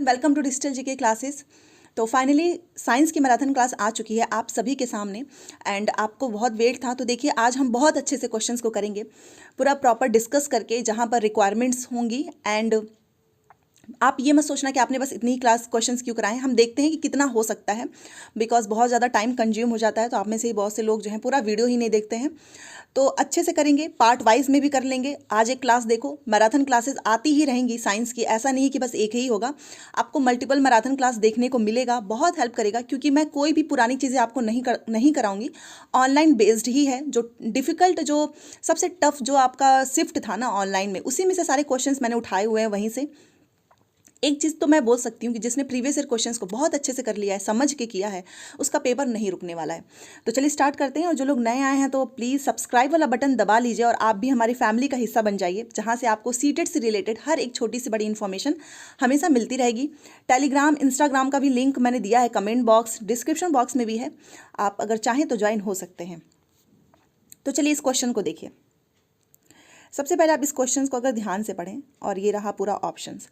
Welcome to digital GK classes. तो finally science की marathon class आ चुकी है आप सभी के सामने एंड आपको बहुत वेट था। तो देखिए आज हम बहुत अच्छे से क्वेश्चंस को करेंगे, पूरा प्रॉपर डिस्कस करके, जहां पर रिक्वायरमेंट्स होंगी। एंड आप ये मत सोचना कि आपने बस इतनी क्लास क्वेश्चंस क्यों कराएं, हम देखते हैं कि कितना हो सकता है, बिकॉज बहुत ज़्यादा टाइम कंज्यूम हो जाता है। तो आप में से ही बहुत से लोग जो हैं पूरा वीडियो ही नहीं देखते हैं। तो अच्छे से करेंगे, पार्ट वाइज में भी कर लेंगे। आज एक क्लास देखो, मैराथन क्लासेस आती ही रहेंगी साइंस की, ऐसा नहीं है कि बस एक ही होगा, आपको मल्टीपल मैराथन क्लास देखने को मिलेगा। बहुत हेल्प करेगा क्योंकि मैं कोई भी पुरानी चीज़ें आपको नहीं कराऊंगी, ऑनलाइन बेस्ड ही है। जो डिफ़िकल्ट, जो सबसे टफ जो आपका शिफ्ट था ना ऑनलाइन में, उसी में से सारे क्वेश्चंस मैंने उठाए हुए हैं वहीं से। एक चीज़ तो मैं बोल सकती हूँ कि जिसने प्रीवियस ईयर क्वेश्चंस को बहुत अच्छे से कर लिया है, समझ के किया है, उसका पेपर नहीं रुकने वाला है। तो चलिए स्टार्ट करते हैं। और जो लोग नए आए हैं तो प्लीज़ सब्सक्राइब वाला बटन दबा लीजिए और आप भी हमारी फैमिली का हिस्सा बन जाइए, जहाँ से आपको सीटेट से रिलेटेड हर एक छोटी सी बड़ी इन्फॉर्मेशन हमेशा मिलती रहेगी। टेलीग्राम, इंस्टाग्राम का भी लिंक मैंने दिया है, कमेंट बॉक्स, डिस्क्रिप्शन बॉक्स में भी है, आप अगर चाहें तो ज्वाइन हो सकते हैं। तो चलिए इस क्वेश्चन को देखिए। सबसे पहले आप इस क्वेश्चन को अगर ध्यान से पढ़ें, और ये रहा पूरा ऑप्शंस,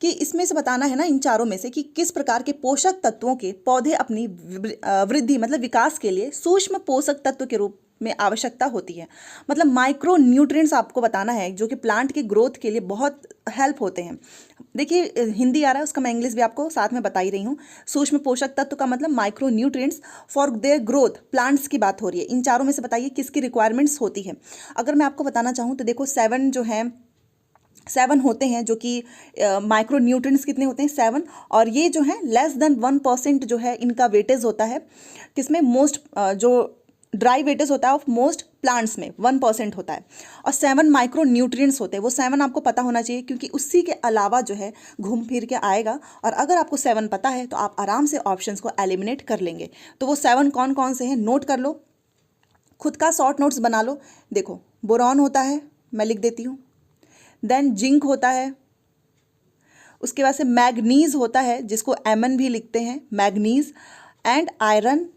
कि इसमें से बताना है ना, इन चारों में से, कि किस प्रकार के पोषक तत्वों के पौधे अपनी वृद्धि मतलब विकास के लिए सूक्ष्म पोषक तत्व के रूप में आवश्यकता होती है। मतलब माइक्रो न्यूट्रिएंट्स आपको बताना है, जो कि प्लांट के ग्रोथ के लिए बहुत हेल्प होते हैं। देखिए हिंदी आ रहा है, उसका मैं इंग्लिश भी आपको साथ में बता ही रही हूँ। सूक्ष्म पोषक तत्व का मतलब micro nutrients for their growth, plants की बात हो रही है। इन चारों में से बताइए किसकी रिक्वायरमेंट्स होती है। अगर मैं आपको बताना चाहूँ तो देखो 7 जो है, 7 होते हैं, जो कि माइक्रो न्यूट्रिएंट्स कितने होते हैं, 7। और ये जो है लेस देन 1% जो है इनका वेटेज होता है, किसमें, मोस्ट जो ड्राई वेटेज होता है ऑफ मोस्ट प्लांट्स में 1% होता है। और 7 माइक्रो न्यूट्रिएंट्स होते हैं, वो 7 आपको पता होना चाहिए, क्योंकि उसी के अलावा जो है घूम फिर के आएगा। और अगर आपको 7 पता है तो आप आराम से ऑप्शंस को एलिमिनेट कर लेंगे। तो वो 7 कौन कौन से हैं, नोट कर लो, खुद का शॉर्ट नोट्स बना लो। देखो बोरॉन होता है, मैं लिख देती हूँ, देन जिंक होता है, उसके बाद से मैग्नीज होता है, जिसको एमन भी लिखते हैं, मैग्नीज, एंड आयरन,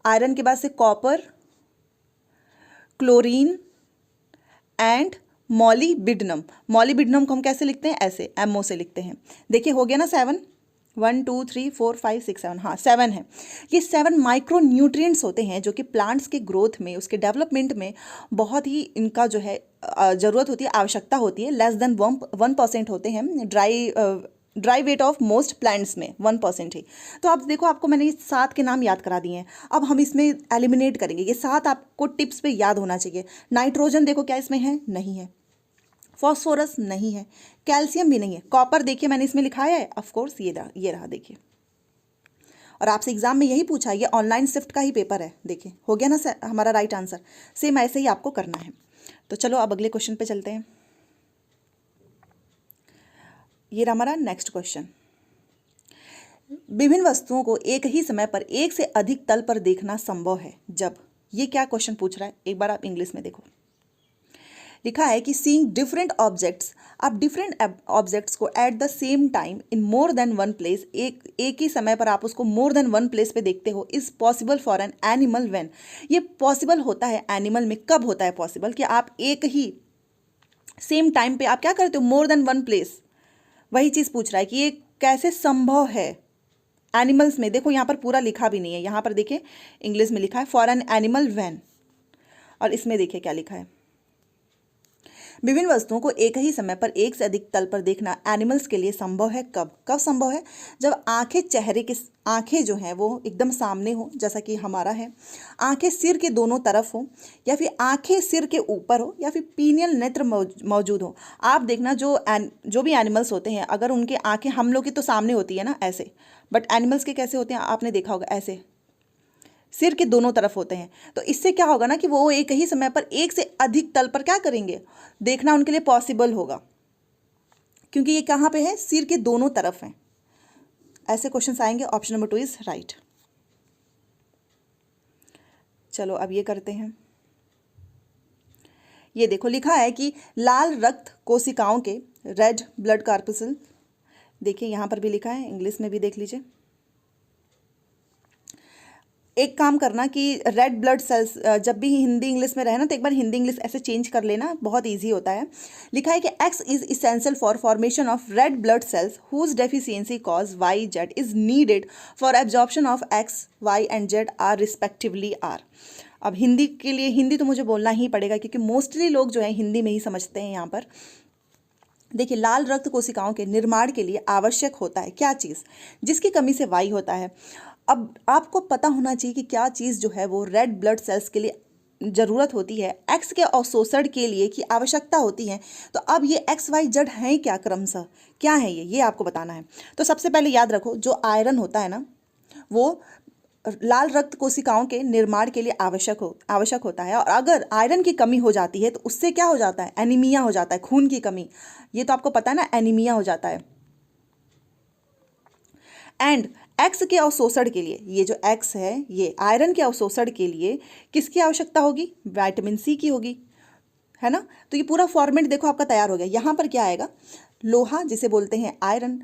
आयरन के बाद से कॉपर, क्लोरीन एंड मॉलीबिडनम। मॉलीबिडनम को हम कैसे लिखते हैं, ऐसे एमओ से लिखते हैं। देखिए हो गया ना 7, 1 2 3 4 5 6 7, हाँ 7 है। ये 7 माइक्रो न्यूट्रिएंट्स होते हैं, जो कि प्लांट्स के ग्रोथ में, उसके डेवलपमेंट में बहुत ही इनका जो है ज़रूरत होती है, आवश्यकता होती है। लेस देन 1% होते हैं dry weight of most plants में, 1% ही। तो आप देखो, आपको मैंने ये 7 के नाम याद करा दिए हैं। अब हम इसमें एलिमिनेट करेंगे। ये 7 आपको टिप्स पे याद होना चाहिए। नाइट्रोजन देखो क्या इसमें है, नहीं है। फॉस्फोरस नहीं है, कैल्शियम भी नहीं है। कॉपर देखिए मैंने इसमें लिखा है, ऑफ कोर्स ये रहा देखिए। और आपसे एग्जाम में यही पूछा, ये ऑनलाइन शिफ्ट का ही पेपर है। देखिए हो गया ना हमारा राइट आंसर। सेम ऐसे ही आपको करना है। तो चलो अब अगले क्वेश्चन पे चलते हैं। ये रहा हमारा नेक्स्ट क्वेश्चन। विभिन्न वस्तुओं को एक ही समय पर एक से अधिक तल पर देखना संभव है जब, ये क्या क्वेश्चन पूछ रहा है, एक बार आप इंग्लिश में देखो। लिखा है कि सीइंग डिफरेंट ऑब्जेक्ट्स, आप डिफरेंट ऑब्जेक्ट्स को at the same time in more than one place, एक ही समय पर आप उसको मोर देन वन प्लेस पे देखते हो, is possible for an animal when. ये पॉसिबल होता है एनिमल में, कब होता है पॉसिबल, कि आप एक ही सेम टाइम पे आप क्या करते हो, मोर देन वन प्लेस। वही चीज़ पूछ रहा है कि ये कैसे संभव है एनिमल्स में। देखो यहाँ पर पूरा लिखा भी नहीं है, यहाँ पर देखिए इंग्लिश में लिखा है फॉर एन एनिमल व्हेन, और इसमें देखिए क्या लिखा है, विभिन्न वस्तुओं को एक ही समय पर एक से अधिक तल पर देखना एनिमल्स के लिए संभव है कब। कब संभव है, जब आंखें जो हैं वो एकदम सामने हो, जैसा कि हमारा है, आंखें सिर के दोनों तरफ हो, या फिर आंखें सिर के ऊपर हो, या फिर पीनियल नेत्र मौजूद हो। आप देखना जो भी एनिमल्स होते हैं, अगर उनके आंखें, हम लोग की तो सामने होती है ना ऐसे, बट एनिमल्स के कैसे होते हैं आपने देखा होगा, ऐसे सिर के दोनों तरफ होते हैं। तो इससे क्या होगा ना कि वो एक ही समय पर एक से अधिक तल पर क्या करेंगे, देखना उनके लिए पॉसिबल होगा, क्योंकि ये कहाँ पे है, सिर के दोनों तरफ हैं। ऐसे क्वेश्चंस आएंगे। Option number 2 is right. चलो अब ये करते हैं। ये देखो लिखा है कि लाल रक्त कोशिकाओं के, रेड ब्लड कार्पसल, देखिए यहाँ पर भी लिखा है, इंग्लिश में भी देख लीजिए। एक काम करना कि रेड ब्लड सेल्स जब भी हिंदी इंग्लिश में रहे ना तो एक बार हिंदी इंग्लिश ऐसे चेंज कर लेना, बहुत इजी होता है। लिखा है कि X is essential for formation of red blood cells whose deficiency cause Y Z is needed for absorption of X Y and Z are respectively are. अब हिंदी के लिए हिंदी तो मुझे बोलना ही पड़ेगा क्योंकि मोस्टली लोग जो है हिंदी में ही समझते हैं। यहाँ पर देखिए, लाल रक्त कोशिकाओं के निर्माण के लिए आवश्यक होता है क्या चीज़, जिसकी कमी से वाई होता है। अब आपको पता होना चाहिए कि क्या चीज़ जो है वो रेड ब्लड सेल्स के लिए ज़रूरत होती है, एक्स के अवशोषण के लिए की आवश्यकता होती है। तो अब ये एक्स वाई जेड हैं क्या, क्रमशः क्या है ये आपको बताना है। तो सबसे पहले याद रखो, जो आयरन होता है ना वो लाल रक्त कोशिकाओं के निर्माण के लिए आवश्यक होता है। और अगर आयरन की कमी हो जाती है तो उससे क्या हो जाता है, एनीमिया हो जाता है, खून की कमी। ये तो आपको पता है ना, एनीमिया हो जाता है। एंड एक्स के अवशोषण के लिए, ये जो एक्स है ये आयरन के अवशोषण के लिए किसकी आवश्यकता होगी, विटामिन सी की होगी, है ना। तो ये पूरा फॉर्मेट देखो आपका तैयार हो गया। यहाँ पर क्या आएगा, लोहा जिसे बोलते हैं आयरन,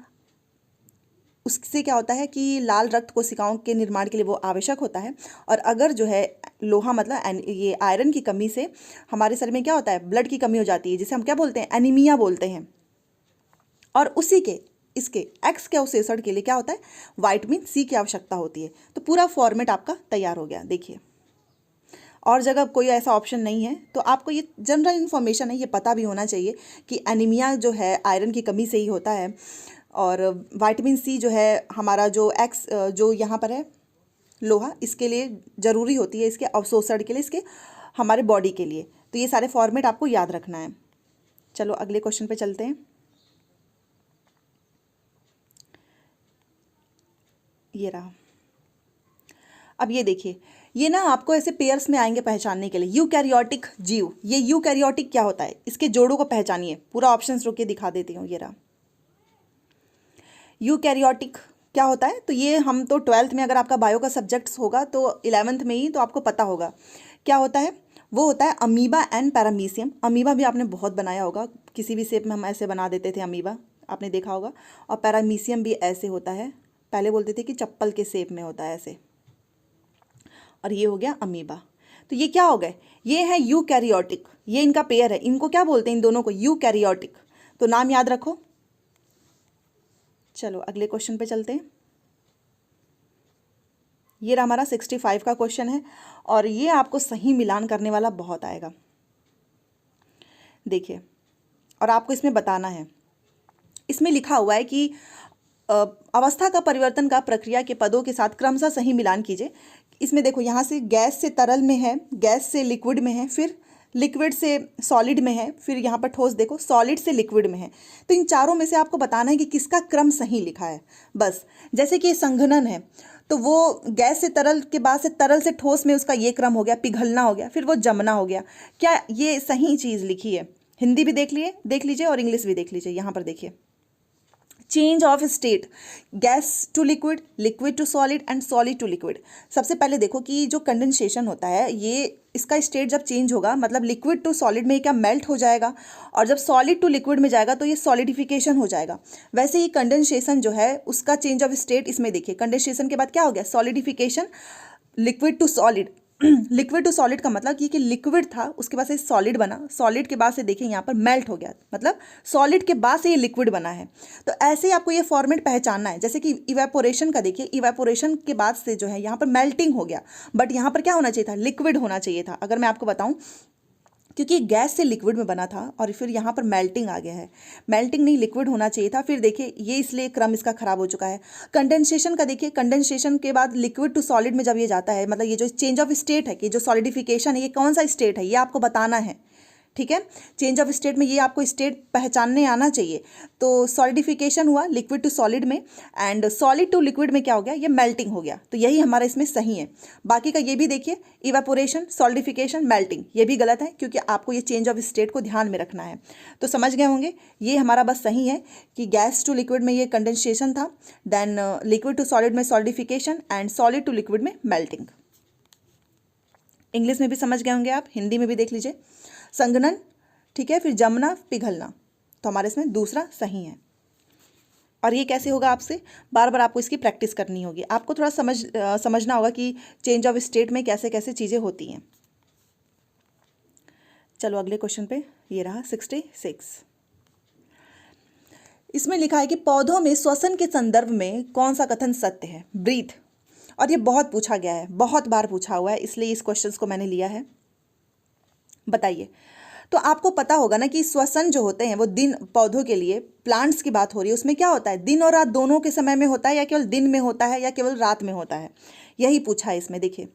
उससे क्या होता है कि लाल रक्त कोशिकाओं के निर्माण के लिए वो आवश्यक होता है। और अगर जो है लोहा मतलब ये आयरन की कमी से हमारे शरीर में क्या होता है, ब्लड की कमी हो जाती है, जिसे हम क्या बोलते हैं, एनीमिया बोलते हैं। और उसी के इसके एक्स के अवशोषण के लिए क्या होता है, विटामिन सी की आवश्यकता होती है। तो पूरा फॉर्मेट आपका तैयार हो गया। देखिए, और जगह कोई ऐसा ऑप्शन नहीं है, तो आपको ये जनरल इन्फॉर्मेशन है, ये पता भी होना चाहिए कि एनीमिया जो है आयरन की कमी से ही होता है। और विटामिन सी जो है हमारा जो एक्स जो यहाँ पर है लोहा, इसके लिए ज़रूरी होती है, इसके अवशोषण के लिए, इसके हमारे बॉडी के लिए। तो ये सारे फॉर्मेट आपको याद रखना है। चलो अगले क्वेश्चन पे चलते हैं। ये रहा। अब ये देखिए, ये ना आपको ऐसे पेयर्स में आएंगे पहचानने के लिए। यूकैरियोटिक जीव, ये यूकैरियोटिक क्या होता है, इसके जोड़ों को पहचानिए। पूरा ऑप्शन रुक के दिखा देती हूँ। ये रहा, यूकैरियोटिक क्या होता है। तो ये हम तो 12th में, अगर आपका बायो का सब्जेक्ट्स होगा तो 11th में ही तो आपको पता होगा क्या होता है। वो होता है अमीबा एंड पैरामीशियम। अमीबा भी आपने बहुत बनाया होगा, किसी भी शेप में हम ऐसे बना देते थे अमीबा, आपने देखा होगा। और पैरामीशियम भी ऐसे होता है, पहले बोलते थे कि चप्पल के शेप में होता है ऐसे। और ये हो गया अमीबा। तो ये क्या हो गए, ये है यूकैरियोटिक, ये इनका पेयर है। इनको क्या बोलते हैं, इन दोनों को यूकैरियोटिक। तो नाम याद रखो। चलो अगले क्वेश्चन पे चलते हैं। ये हमारा 65 का क्वेश्चन है और ये आपको सही मिलान करने वाला बहुत आएगा। देखिए, और आपको इसमें बताना है, इसमें लिखा हुआ है कि अवस्था का परिवर्तन का प्रक्रिया के पदों के साथ क्रमशः सही मिलान कीजिए। इसमें देखो, यहाँ से गैस से तरल में है, गैस से लिक्विड में है, फिर लिक्विड से सॉलिड में है, फिर यहाँ पर ठोस देखो सॉलिड से लिक्विड में है। तो इन चारों में से आपको बताना है कि किसका क्रम सही लिखा है। बस जैसे कि संघनन है तो वो गैस से तरल के बाद से तरल से ठोस में उसका ये क्रम हो गया, पिघलना हो गया, फिर वो जमना हो गया। क्या ये सही चीज़ लिखी है। हिंदी भी देख लीजिए और इंग्लिश भी देख लीजिए। यहाँ पर देखिए, change of state, gas to liquid, liquid to solid and solid to liquid. सबसे पहले देखो कि जो कंडेंसेशन होता है, ये इसका स्टेट जब चेंज होगा मतलब लिक्विड टू सॉलिड में क्या मेल्ट हो जाएगा, और जब सॉलिड टू लिक्विड में जाएगा तो ये सॉलिडिफिकेशन हो जाएगा। वैसे ही कंडेंसेशन जो है उसका चेंज ऑफ स्टेट, इसमें देखिए कंडेंसेशन के बाद क्या हो गया, solidification, liquid to solid. Liquid to solid का मतलब कि लिक्विड था उसके बाद से सॉलिड बना, सॉलिड के बाद से देखिए यहाँ पर मेल्ट हो गया, मतलब सॉलिड के बाद से ये लिक्विड बना है। तो ऐसे ही आपको ये फॉर्मेट पहचानना है। जैसे कि इवेपोरेशन का देखिए, इवेपोरेशन के बाद से जो है यहाँ पर मेल्टिंग हो गया, बट यहाँ पर क्या होना चाहिए था, लिक्विड होना चाहिए था। अगर मैं आपको बताऊँ, क्योंकि गैस से लिक्विड में बना था और फिर यहाँ पर मेल्टिंग आ गया है, मेल्टिंग नहीं लिक्विड होना चाहिए था। फिर देखिए ये इसलिए क्रम इसका खराब हो चुका है। कंडेंसेशन का देखिए, कंडेंसेशन के बाद लिक्विड टू सॉलिड में जब ये जाता है, मतलब ये जो चेंज ऑफ स्टेट है कि जो सॉलिडिफिकेशन है, ये कौन सा स्टेट है ये आपको बताना है। ठीक है, चेंज ऑफ स्टेट में ये आपको स्टेट पहचानने आना चाहिए। तो सॉलिडिफिकेशन हुआ लिक्विड टू सॉलिड में, एंड सॉलिड टू लिक्विड में क्या हो गया, ये मेल्टिंग हो गया। तो यही हमारा इसमें सही है। बाकी का ये भी देखिए, इवेपोरेशन, सॉलिडिफिकेशन, मेल्टिंग, ये भी गलत है क्योंकि आपको ये चेंज ऑफ स्टेट को ध्यान में रखना है। तो समझ गए होंगे, ये हमारा बस सही है कि गैस टू लिक्विड में ये कंडेंसेशन था, देन लिक्विड टू सॉलिड में solidification, and solid to liquid में मेल्टिंग। इंग्लिश में भी समझ गए होंगे आप, हिंदी में भी देख लीजिए। संघनन, ठीक है, फिर जमना, पिघलना, तो हमारे इसमें दूसरा सही है। और ये कैसे होगा आपसे, बार बार आपको इसकी प्रैक्टिस करनी होगी, आपको थोड़ा समझना होगा कि चेंज ऑफ स्टेट में कैसे कैसे चीज़ें होती हैं। चलो अगले क्वेश्चन पे, ये रहा 66। इसमें लिखा है कि पौधों में श्वसन के संदर्भ में कौन सा कथन सत्य है, ब्रीथ। और ये बहुत पूछा गया है, बहुत बार पूछा हुआ है, इसलिए इस क्वेश्चन को मैंने लिया है। बताइए, तो आपको पता होगा ना कि श्वसन जो होते हैं वो दिन, पौधों के लिए, प्लांट्स की बात हो रही है, उसमें क्या होता है, दिन और रात दोनों के समय में होता है, या केवल दिन में होता है, या केवल रात में होता है, यही पूछा है इसमें। देखिए,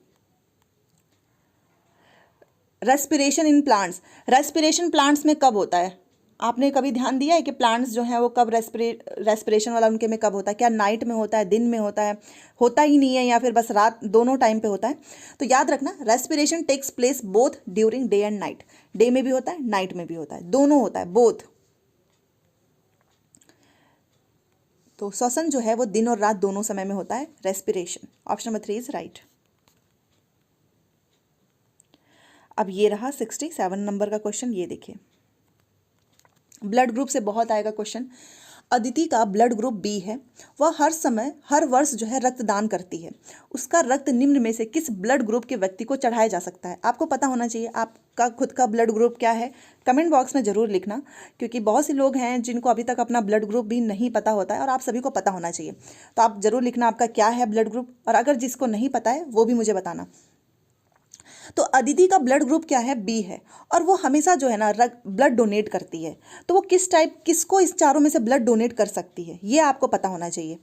respiration in plants, respiration plants में कब होता है, आपने कभी ध्यान दिया है कि प्लांट्स जो हैं वो कब रेस्पिरेशन वाला उनके में कब होता है, क्या नाइट में होता है, दिन में होता है, होता ही नहीं है, या फिर बस रात, दोनों टाइम पे होता है। तो याद रखना, respiration takes place both during day and night, day में भी होता है, नाइट में भी होता है, दोनों होता है, बोथ। तो श्वसन जो है वो दिन और रात दोनों समय में होता है, respiration. Option number 3 is right. अब ये रहा 67 नंबर का क्वेश्चन, ये देखिए, ब्लड ग्रुप से बहुत आएगा क्वेश्चन। अदिति का ब्लड ग्रुप बी है, वह हर वर्ष जो है रक्तदान करती है, उसका रक्त निम्न में से किस ब्लड ग्रुप के व्यक्ति को चढ़ाया जा सकता है। आपको पता होना चाहिए आपका खुद का ब्लड ग्रुप क्या है, कमेंट बॉक्स में ज़रूर लिखना, क्योंकि बहुत से लोग हैं जिनको अभी तक अपना ब्लड ग्रुप भी नहीं पता होता है, और आप सभी को पता होना चाहिए। तो आप ज़रूर लिखना आपका क्या है ब्लड ग्रुप, और अगर जिसको नहीं पता है वो भी मुझे बताना। तो अदिति का ब्लड ग्रुप क्या है, बी है, और वो हमेशा जो है ना ब्लड डोनेट करती है। तो वो किसको इस चारों में से ब्लड डोनेट कर सकती है, ये आपको पता होना चाहिए,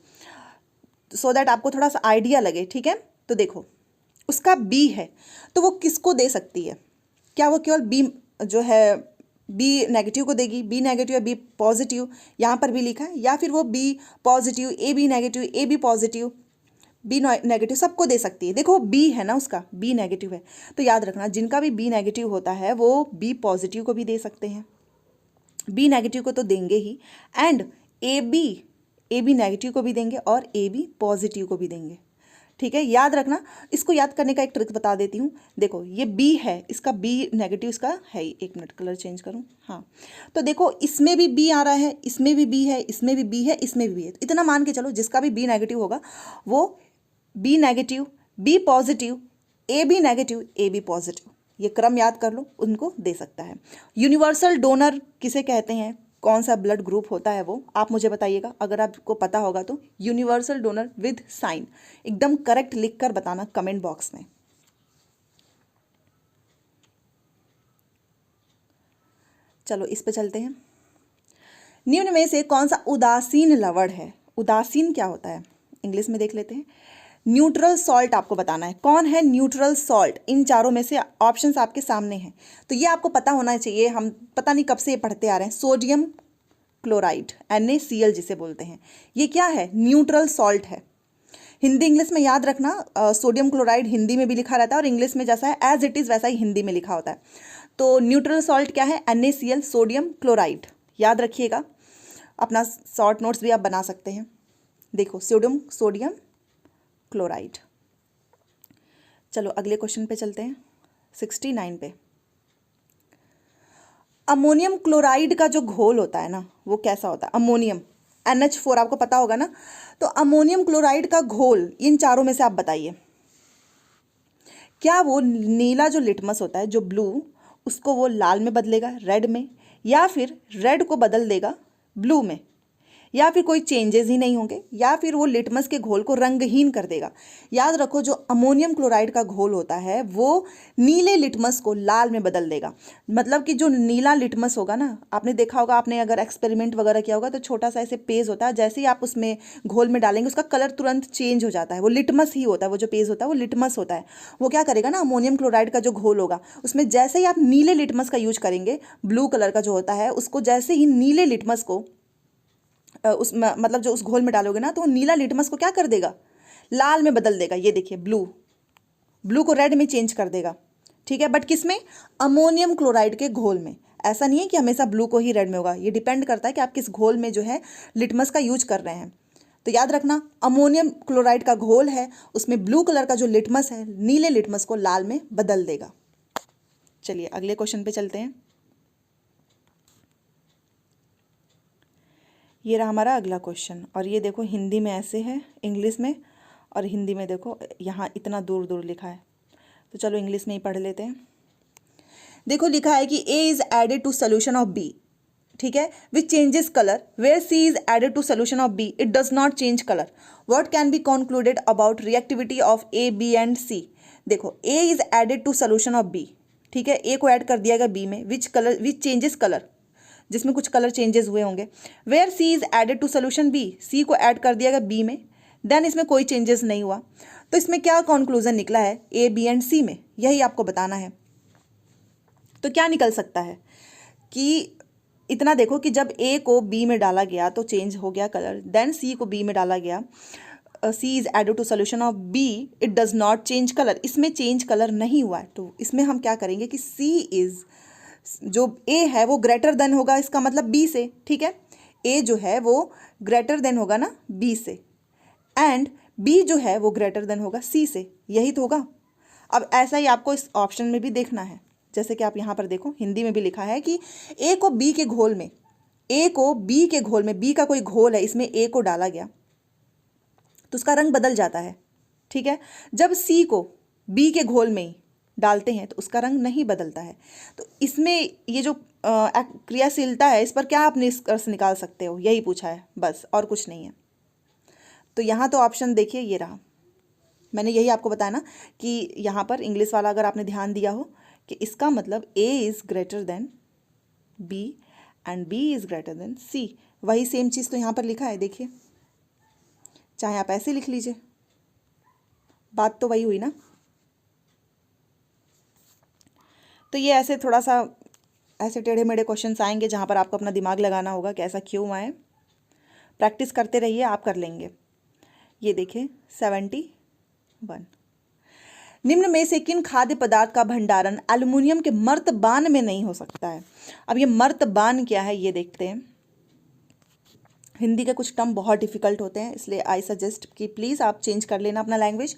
सो दैट आपको थोड़ा सा आइडिया लगे, ठीक है। तो देखो, उसका बी है, तो वो किसको दे सकती है, क्या वो केवल बी जो है बी नेगेटिव को देगी, बी नेगेटिव या बी पॉजिटिव, यहाँ पर भी लिखा है, या फिर वो B positive, A B negative, A B positive, B negative, सबको दे सकती है। देखो बी है ना, उसका बी नेगेटिव है, तो याद रखना जिनका भी बी नेगेटिव होता है वो बी पॉजिटिव को भी दे सकते हैं, बी नेगेटिव को तो देंगे ही, एंड ए बी नेगेटिव को भी देंगे और ए बी पॉजिटिव को भी देंगे, ठीक है। याद रखना, इसको याद करने का एक ट्रिक बता देती हूँ। देखो ये बी है, इसका बी नेगेटिव इसका है ही, एक मिनट कलर चेंज करूँ, हाँ। तो देखो इसमें भी बी आ रहा है, इसमें भी बी है, इसमें भी बी है, इसमें भी बी है, तो इतना मान के चलो जिसका भी बी नेगेटिव होगा वो B negative, B positive, A B negative, A B positive, ये क्रम याद कर लो, उनको दे सकता है। यूनिवर्सल डोनर किसे कहते हैं, कौन सा ब्लड ग्रुप होता है वो, आप मुझे बताइएगा, अगर आपको पता होगा तो। यूनिवर्सल डोनर विद साइन, एकदम करेक्ट लिख कर बताना कमेंट बॉक्स में। चलो इस पे चलते हैं। निम्न में से कौन सा उदासीन लवण है, उदासीन क्या होता है, इंग्लिश में देख लेते हैं। न्यूट्रल सॉल्ट आपको बताना है, कौन है न्यूट्रल सॉल्ट, इन चारों में से ऑप्शंस आपके सामने हैं, तो ये आपको पता होना चाहिए। हम पता नहीं कब से ये पढ़ते आ रहे हैं। सोडियम क्लोराइड, NaCl जिसे बोलते हैं, ये क्या है, न्यूट्रल सॉल्ट है। हिंदी इंग्लिश में याद रखना, सोडियम क्लोराइड हिंदी में भी लिखा रहता है, और इंग्लिश में जैसा है एज इट इज़ वैसा ही हिंदी में लिखा होता है। तो न्यूट्रल सॉल्ट क्या है, NaCl, सोडियम क्लोराइड, याद रखिएगा। अपना शॉर्ट नोट्स भी आप बना सकते हैं। देखो सोडियम क्लोराइड। चलो अगले क्वेश्चन पे चलते हैं, 69 पे। अमोनियम क्लोराइड का जो घोल होता है ना वो कैसा होता है, अमोनियम NH4 आपको पता होगा ना। तो अमोनियम क्लोराइड का घोल इन चारों में से आप बताइए, क्या वो नीला जो लिटमस होता है, जो ब्लू, उसको वो लाल में बदलेगा, रेड में, या फिर रेड को बदल देगा ब्लू में, या फिर कोई चेंजेस ही नहीं होंगे, या फिर वो लिटमस के घोल को रंगहीन कर देगा। याद रखो जो अमोनियम क्लोराइड का घोल होता है वो नीले लिटमस को लाल में बदल देगा। मतलब कि जो नीला लिटमस होगा ना, आपने देखा होगा, आपने अगर एक्सपेरिमेंट वगैरह किया होगा, तो छोटा सा ऐसे पेज होता है, जैसे ही आप उसमें घोल में डालेंगे उसका कलर तुरंत चेंज हो जाता है, वो लिटमस ही होता है, वो जो पेज होता है वो लिटमस होता है। वो क्या करेगा ना, अमोनियम क्लोराइड का जो घोल होगा उसमें जैसे ही आप नीले लिटमस का यूज करेंगे, ब्लू कलर का जो होता है, उसको जैसे ही नीले लिटमस को उस मतलब जो उस घोल में डालोगे ना, तो वो नीला लिटमस को क्या कर देगा, लाल में बदल देगा। ये देखिए ब्लू को रेड में चेंज कर देगा, ठीक है। बट किस में, अमोनियम क्लोराइड के घोल में। ऐसा नहीं है कि हमेशा ब्लू को ही रेड में होगा, ये डिपेंड करता है कि आप किस घोल में जो है लिटमस का यूज कर रहे हैं। तो याद रखना, अमोनियम क्लोराइड का घोल है, उसमें ब्लू कलर का जो लिटमस है नीले लिटमस को लाल में बदल देगा। चलिए अगले क्वेश्चन पे चलते हैं। ये रहा हमारा अगला क्वेश्चन, और ये देखो हिंदी में ऐसे है, इंग्लिश में, और हिंदी में देखो यहाँ इतना दूर दूर लिखा है। तो चलो इंग्लिश में ही पढ़ लेते हैं। देखो लिखा है कि A is added to solution of B, ठीक है, which changes colour, where C is added to solution of B it does not change colour, what can be concluded about reactivity of A B and C। देखो A is added to solution of B, ठीक है, A को add कर दिया गया B में, विच changes colour, जिसमें कुछ कलर चेंजेस हुए होंगे। Where C is added to solution B, C को ऐड कर दिया गया B में, देन इसमें कोई चेंजेस नहीं हुआ। तो इसमें क्या कंक्लूजन निकला है A B एंड C में, यही आपको बताना है। तो क्या निकल सकता है कि इतना देखो कि जब A को B में डाला गया तो चेंज हो गया कलर, देन C को B में डाला गया, C is added to solution of B it does not change colour, इसमें चेंज कलर नहीं हुआ है। तो इसमें हम क्या करेंगे कि C इज, जो A है वो ग्रेटर देन होगा, इसका मतलब B से, ठीक है, A जो है वो ग्रेटर देन होगा ना B से, एंड B जो है वो ग्रेटर देन होगा C से, यही तो होगा। अब ऐसा ही आपको इस ऑप्शन में भी देखना है, जैसे कि आप यहाँ पर देखो हिंदी में भी लिखा है कि A को B के घोल में, A को B के घोल में, B का कोई घोल है, इसमें A को डाला गया तो उसका रंग बदल जाता है, ठीक है। जब C को B के घोल में डालते हैं तो उसका रंग नहीं बदलता है। तो इसमें ये जो क्रियाशीलता है, इस पर क्या आप निष्कर्ष निकाल सकते हो, यही पूछा है बस, और कुछ नहीं है। तो यहाँ तो ऑप्शन देखिए ये रहा, मैंने यही आपको बताया ना कि यहाँ पर इंग्लिश वाला अगर आपने ध्यान दिया हो कि इसका मतलब A is greater than B and B is greater than C, वही सेम चीज़ तो यहाँ पर लिखा है, देखिए, चाहे आप ऐसे लिख लीजिए, बात तो वही हुई ना। तो ये ऐसे थोड़ा सा ऐसे टेढ़े मेढ़े क्वेश्चंस आएंगे जहाँ पर आपको अपना दिमाग लगाना होगा कि ऐसा क्यों आए। प्रैक्टिस करते रहिए, आप कर लेंगे। ये देखिए 71, निम्न में से किन खाद्य पदार्थ का भंडारण एल्युमिनियम के मर्तबान में नहीं हो सकता है। अब ये मर्तबान क्या है ये देखते हैं। हिंदी के कुछ टर्म बहुत डिफिकल्ट होते हैं, इसलिए आई सजेस्ट कि प्लीज़ आप चेंज कर लेना अपना language.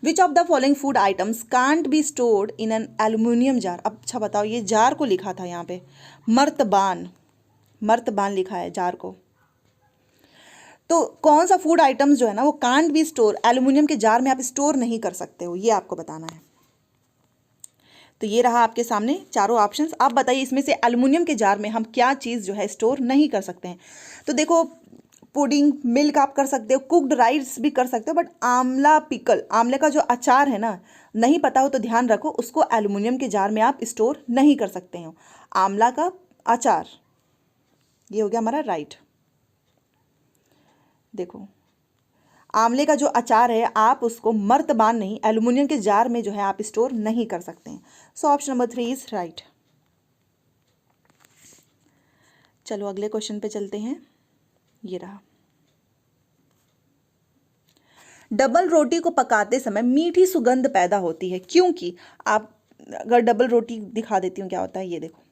Which of the following food items can't be stored in an aluminium jar. अब अच्छा बताओ, ये जार को लिखा था यहाँ पे, मर्तबान, मर्तबान लिखा है जार को, तो कौन सा फूड आइटम्स जो है ना वो कांट बी स्टोर, एल्युमिनियम के जार में आप स्टोर नहीं कर सकते हो, ये आपको बताना है। तो ये रहा आपके सामने चारों ऑप्शंस। आप बताइए इसमें से एल्युमिनियम के जार में हम क्या चीज़ जो है स्टोर नहीं कर सकते हैं। तो देखो पुडिंग, मिल्क आप कर सकते हो, कुक्ड राइस भी कर सकते हो, बट आंवला पिकल, आंवले का जो अचार है ना, नहीं पता हो तो ध्यान रखो, उसको एल्युमिनियम के जार में आप स्टोर नहीं कर सकते हो। आंवला का अचार, ये हो गया हमारा राइट। देखो आंवले का जो अचार है आप उसको मर्तबान नहीं, एल्युमिनियम के जार में जो है आप स्टोर नहीं कर सकते हैं। सो ऑप्शन नंबर 3 इज राइट। चलो अगले क्वेश्चन पे चलते हैं। ये रहा, डबल रोटी को पकाते समय मीठी सुगंध पैदा होती है क्योंकि, आप अगर डबल रोटी दिखा देती हूँ क्या होता है, ये देखो,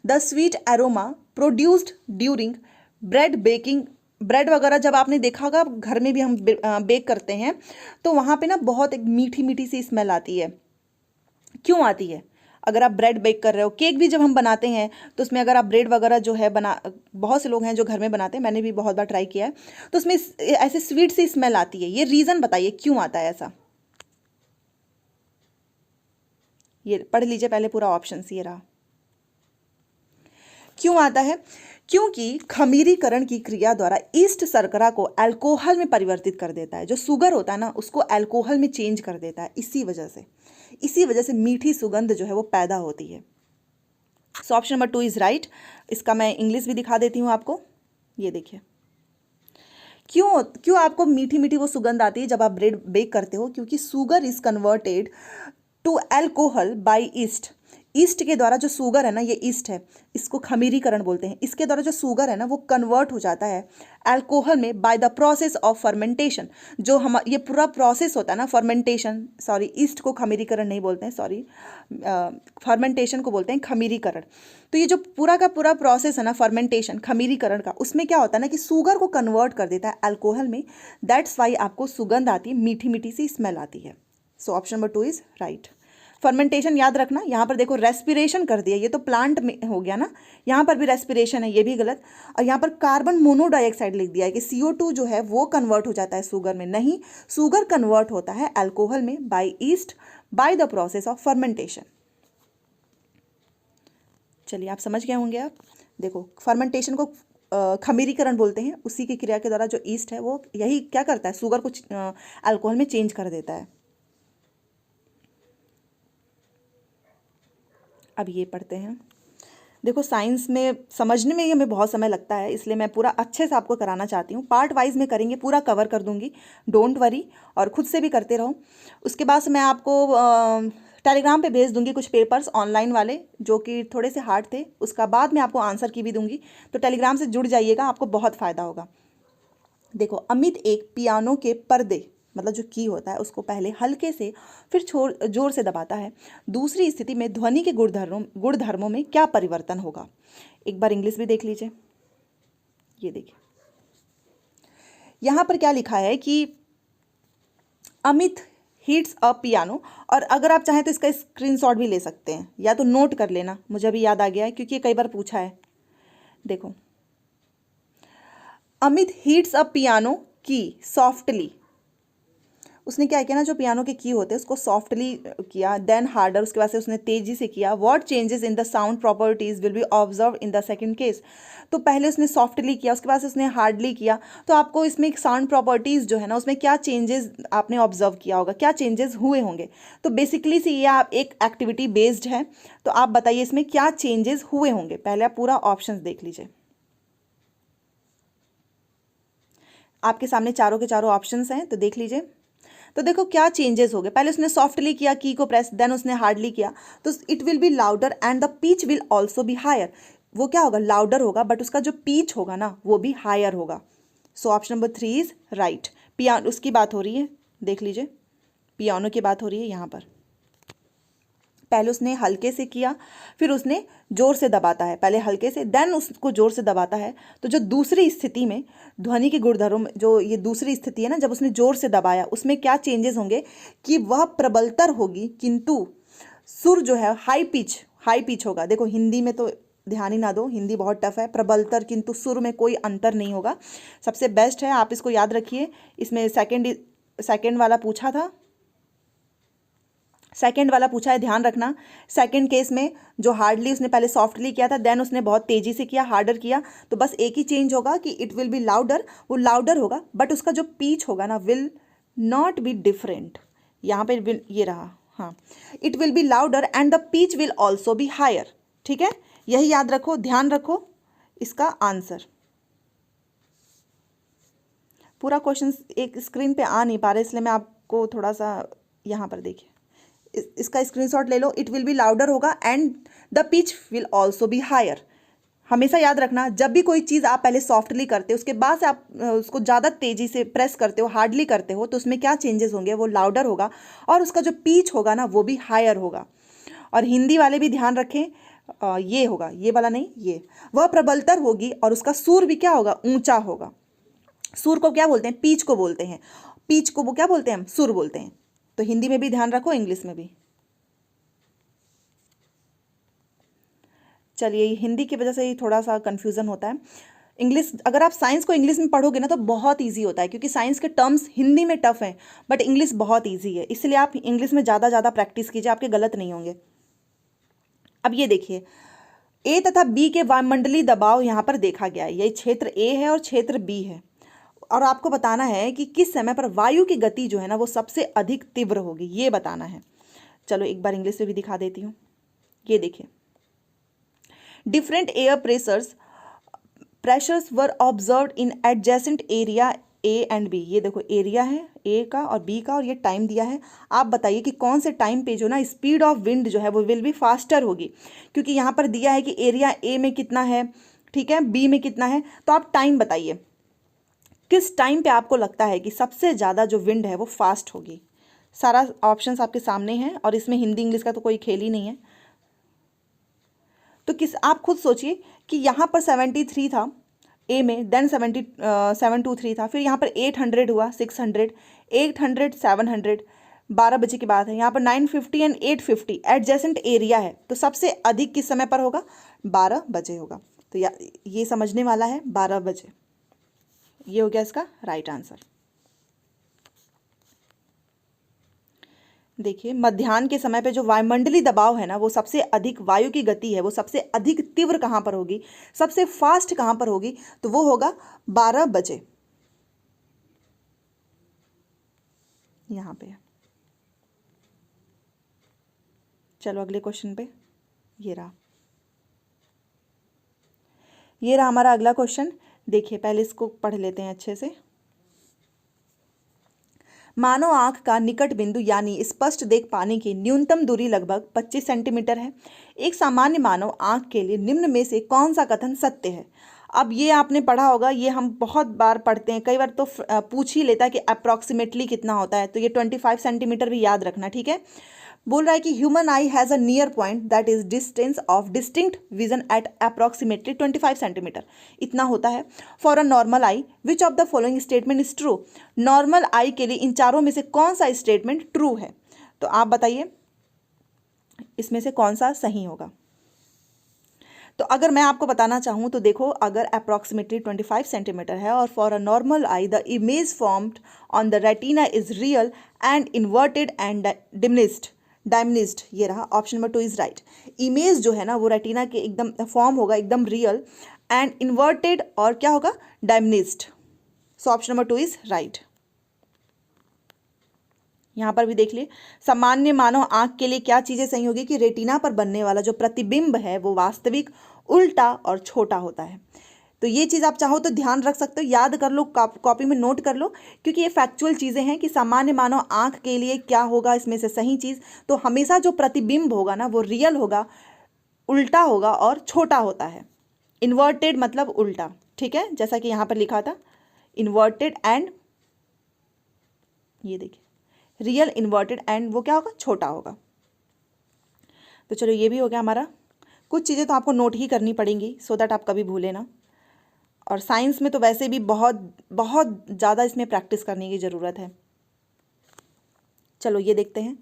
the sweet aroma produced during bread baking. Bread वगैरह जब आपने देखा होगा, घर में भी हम बेक करते हैं तो वहाँ पे ना बहुत एक मीठी मीठी सी स्मेल आती है। क्यों आती है? अगर आप ब्रेड बेक कर रहे हो, केक भी जब हम बनाते हैं तो उसमें अगर आप ब्रेड वगैरह जो है बहुत से लोग हैं जो घर में बनाते हैं, मैंने भी बहुत बार ट्राई किया है, तो उसमें ऐसे स्वीट सी स्मेल आती है। ये रीज़न बताइए क्यों आता है ऐसा। ये पढ़ लीजिए पहले पूरा ऑप्शन, ये रहा क्यों आता है। क्योंकि खमीरीकरण की क्रिया द्वारा ईस्ट शर्करा को अल्कोहल में परिवर्तित कर देता है, जो शुगर होता है ना उसको अल्कोहल में चेंज कर देता है, इसी वजह से मीठी सुगंध जो है वो पैदा होती है। सो ऑप्शन नंबर 2 इज राइट। इसका मैं इंग्लिश भी दिखा देती हूँ आपको, ये देखिए, क्यों आपको मीठी मीठी वो सुगंध आती है जब आप ब्रेड बेक करते हो, क्योंकि sugar is converted to alcohol by yeast के द्वारा जो शुगर है ना, ये ईस्ट है, इसको खमीरीकरण बोलते हैं, इसके द्वारा जो शुगर है ना वो कन्वर्ट हो जाता है अल्कोहल में bye the process of fermentation. जो हम ये पूरा प्रोसेस होता है ना फर्मेंटेशन, सॉरी ईस्ट को खमीरीकरण नहीं बोलते हैं, सॉरी फर्मेंटेशन को बोलते हैं खमीरीकरण। तो ये जो पूरा का पूरा प्रोसेस है ना फर्मेंटेशन, खमीरीकरण का, उसमें क्या होता है ना कि शुगर को कन्वर्ट कर देता है अल्कोहल में, दैट्स वाई आपको सुगंध आती है, मीठी मीठी सी स्मेल आती है। सो option number 2 is right. Fermentation याद रखना, यहाँ पर देखो रेस्पिरेशन कर दिया, ये तो प्लांट में हो गया ना, यहाँ पर भी रेस्पिरेशन है, ये भी गलत। और यहाँ पर कार्बन मोनोडाइऑक्साइड लिख दिया है कि CO2 जो है वो कन्वर्ट हो जाता है शुगर में, नहीं, शुगर कन्वर्ट होता है अल्कोहल में by yeast by the process of fermentation. चलिए आप समझ गए होंगे। आप देखो फर्मेंटेशन को खमीरीकरण बोलते हैं, उसी की क्रिया के द्वारा जो ईस्ट है वो यही क्या करता है, शुगर को अल्कोहल में चेंज कर देता है। अब ये पढ़ते हैं। देखो साइंस में समझने में ही हमें बहुत समय लगता है, इसलिए मैं पूरा अच्छे से आपको कराना चाहती हूँ। पार्ट वाइज में करेंगे, पूरा कवर कर दूंगी, डोंट वरी, और खुद से भी करते रहो। उसके बाद से मैं आपको टेलीग्राम पे भेज दूंगी कुछ पेपर्स ऑनलाइन वाले जो कि थोड़े से हार्ड थे, उसका बाद में आपको आंसर की भी दूंगी, तो टेलीग्राम से जुड़ जाइएगा, आपको बहुत फ़ायदा होगा। देखो अमित एक पियानो के पर्दे, मतलब जो की होता है उसको पहले हल्के से फिर जोर से दबाता है, दूसरी स्थिति में ध्वनि के गुणधर्मों में क्या परिवर्तन होगा। एक बार इंग्लिश भी देख लीजिए। ये देखिए यहाँ पर क्या लिखा है कि अमित हीट्स अ पियानो, और अगर आप चाहें तो इसका स्क्रीनशॉट भी ले सकते हैं, या तो नोट कर लेना, मुझे अभी याद आ गया है क्योंकि ये कई बार पूछा है। देखो अमित हीट्स अ पियानो की सॉफ्टली, उसने क्या किया ना, जो पियानो के की होते हैं उसको सॉफ्टली किया, देन हार्डर, उसके बाद से उसने तेजी से किया। What changes in the sound properties will be observe in the second case, तो पहले उसने सॉफ्टली किया, उसके बाद से उसने हार्डली किया, तो आपको इसमें साउंड प्रॉपर्टीज जो है ना उसमें क्या चेंजेस आपने ऑब्जर्व किया होगा, क्या चेंजेस हुए होंगे। तो बेसिकली से ये आप एक एक्टिविटी बेस्ड है, तो आप बताइए इसमें क्या चेंजेस हुए होंगे। पहले आप पूरा ऑप्शन देख लीजिए, आपके सामने चारों के चारों ऑप्शंस हैं, तो देख लीजिए। तो देखो क्या चेंजेस हो गए, पहले उसने सॉफ्टली किया की को प्रेस, देन उसने हार्डली किया, तो it will be louder and the pitch will also be higher. वो क्या होगा, लाउडर होगा, बट उसका जो पिच होगा ना वो भी हायर होगा। सो option number 3 is right. Piano उसकी बात हो रही है, देख लीजिए, पियानो की बात हो रही है यहाँ पर। पहले उसने हल्के से किया, फिर उसने जोर से दबाता है, पहले हल्के से देन उसको जोर से दबाता है, तो जो दूसरी स्थिति में ध्वनि के गुणधर्म, जो ये दूसरी स्थिति है ना, जब उसने जोर से दबाया उसमें क्या चेंजेस होंगे कि वह प्रबलतर होगी, किंतु सुर जो है हाई पिच होगा। देखो हिंदी में तो ध्यान ही ना दो, हिंदी बहुत टफ है। प्रबलतर किंतु सुर में कोई अंतर नहीं होगा, सबसे बेस्ट है, आप इसको याद रखिए। इसमें सेकेंड वाला पूछा था, सेकंड वाला पूछा है, ध्यान रखना। सेकंड केस में जो हार्डली उसने पहले सॉफ्टली किया था, देन उसने बहुत तेजी से किया, हार्डर किया, तो बस एक ही चेंज होगा कि इट विल बी लाउडर, वो लाउडर होगा, बट उसका जो पिच होगा ना विल नॉट बी डिफरेंट। यहाँ पे ये रहा, हाँ, it will be louder and the pitch will also be higher. ठीक है, यही याद रखो, ध्यान रखो इसका आंसर। पूरा क्वेश्चन एक स्क्रीन पे आ नहीं पा रहा, इसलिए मैं आपको थोड़ा सा यहाँ पर देखिए, इसका स्क्रीनशॉट ले लो। इट विल बी लाउडर होगा and the pitch will also be higher. हमेशा याद रखना, जब भी कोई चीज़ आप पहले सॉफ्टली करते हो, उसके बाद से आप उसको ज़्यादा तेज़ी से प्रेस करते हो, हार्डली करते हो, तो उसमें क्या चेंजेस होंगे, वो लाउडर होगा और उसका जो पिच होगा ना वो भी हायर होगा। और हिंदी वाले भी ध्यान रखें, ये होगा, ये वाला नहीं, ये वह प्रबलतर होगी और उसका सुर भी क्या होगा, ऊंचा होगा। सुर को क्या बोलते हैं, पिच को बोलते हैं, पिच को वो क्या बोलते हैं, हम सुर बोलते हैं। तो हिंदी में भी ध्यान रखो, इंग्लिश में भी। चलिए, हिंदी की वजह से ही थोड़ा सा कंफ्यूजन होता है। इंग्लिश, अगर आप साइंस को इंग्लिश में पढ़ोगे ना तो बहुत इजी होता है, क्योंकि साइंस के टर्म्स हिंदी में टफ हैं बट इंग्लिश बहुत इजी है, इसलिए आप इंग्लिश में ज़्यादा प्रैक्टिस कीजिए, आपके गलत नहीं होंगे। अब ये देखिए, ए तथा बी के वायुमंडलीय दबाव यहाँ पर देखा गया है, ये क्षेत्र ए है और क्षेत्र बी है, और आपको बताना है कि किस समय पर वायु की गति जो है ना वो सबसे अधिक तीव्र होगी, ये बताना है। चलो एक बार इंग्लिश में भी दिखा देती हूँ। ये देखिए, different air pressures were observed in adjacent area A and B. ये देखो एरिया है ए का और बी का, और ये टाइम दिया है। आप बताइए कि कौन से टाइम पे जो ना स्पीड ऑफ विंड जो है वो विल बी फास्टर होगी, क्योंकि यहाँ पर दिया है कि एरिया ए में कितना है, ठीक है, बी में कितना है, तो आप टाइम बताइए किस टाइम पे आपको लगता है कि सबसे ज़्यादा जो विंड है वो फास्ट होगी। सारा ऑप्शंस आपके सामने हैं और इसमें हिंदी इंग्लिश का तो कोई खेल ही नहीं है। तो आप खुद सोचिए कि यहाँ पर 73 था ए में, देन 723 था, फिर यहाँ पर 800 हुआ, 600, 800, 700, 12 बजे की बात है, यहाँ पर 9:50 एंड 8:50 एडजेसेंट एरिया है, तो सबसे अधिक किस समय पर होगा? 12 बजे होगा। तो ये समझने वाला है 12 बजे। ये हो गया इसका राइट आंसर। देखिए मध्याह्न के समय पे जो वायुमंडलीय दबाव है ना, वो सबसे अधिक, वायु की गति है वो सबसे अधिक तीव्र कहाँ पर होगी, सबसे फास्ट कहाँ पर होगी? तो वो होगा 12 बजे। यहाँ पे। चलो अगले क्वेश्चन पे। ये रहा हमारा अगला क्वेश्चन। देखिए पहले इसको पढ़ लेते हैं अच्छे से। मानव आंख का निकट बिंदु यानी स्पष्ट देख पाने की न्यूनतम दूरी लगभग 25 सेंटीमीटर है। एक सामान्य मानव आंख के लिए निम्न में से कौन सा कथन सत्य है? अब ये आपने पढ़ा होगा, ये हम बहुत बार पढ़ते हैं, कई बार तो पूछ ही लेता है कि अप्रॉक्सीमेटली कितना होता है, तो ये 25 सेंटीमीटर भी याद रखना, ठीक है। बोल रहा है कि human eye has a near point that is distance of distinct vision at approximately 25 centimetre, इतना होता है। For a normal eye which of the following statement is true? Normal eye के लिए इन चारों में से कौन सा स्टेटमेंट ट्रू है? तो आप बताइए इसमें से कौन सा सही होगा। तो अगर मैं आपको बताना चाहूँ तो देखो, अगर अप्रॉक्सीमेटली 25 सेंटीमीटर है और for a normal eye the image formed on the retina is real and inverted and diminished, ये रहा option number 2 is right. Image जो है ना वो रेटिना के एकदम फॉर्म होगा एकदम रियल, एंड इन्वर्टेड और क्या होगा? Diminished. So option number 2 is right. यहाँ पर भी देख लिए, सामान्य मानव आंख के लिए क्या चीजें सही होगी कि रेटिना पर बनने वाला जो प्रतिबिंब है वो वास्तविक, उल्टा और छोटा होता है। तो ये चीज़ आप चाहो तो ध्यान रख सकते हो, याद कर लो, कॉपी में नोट कर लो, क्योंकि ये फैक्चुअल चीज़ें हैं कि सामान्य मानव आंख के लिए क्या होगा इसमें से सही चीज़। तो हमेशा जो प्रतिबिंब होगा ना वो रियल होगा, उल्टा होगा और छोटा होता है। इन्वर्टेड मतलब उल्टा, ठीक है, जैसा कि यहाँ पर लिखा था इन्वर्टेड एंड, ये देखिए रियल, इन्वर्टेड एंड वो क्या होगा? छोटा होगा। तो चलो ये भी हो गया हमारा। कुछ चीज़ें तो आपको नोट ही करनी पड़ेंगी सो दैट आप कभी भूलें ना। और साइंस में तो वैसे भी बहुत बहुत ज़्यादा इसमें प्रैक्टिस करने की ज़रूरत है। चलो ये देखते हैं।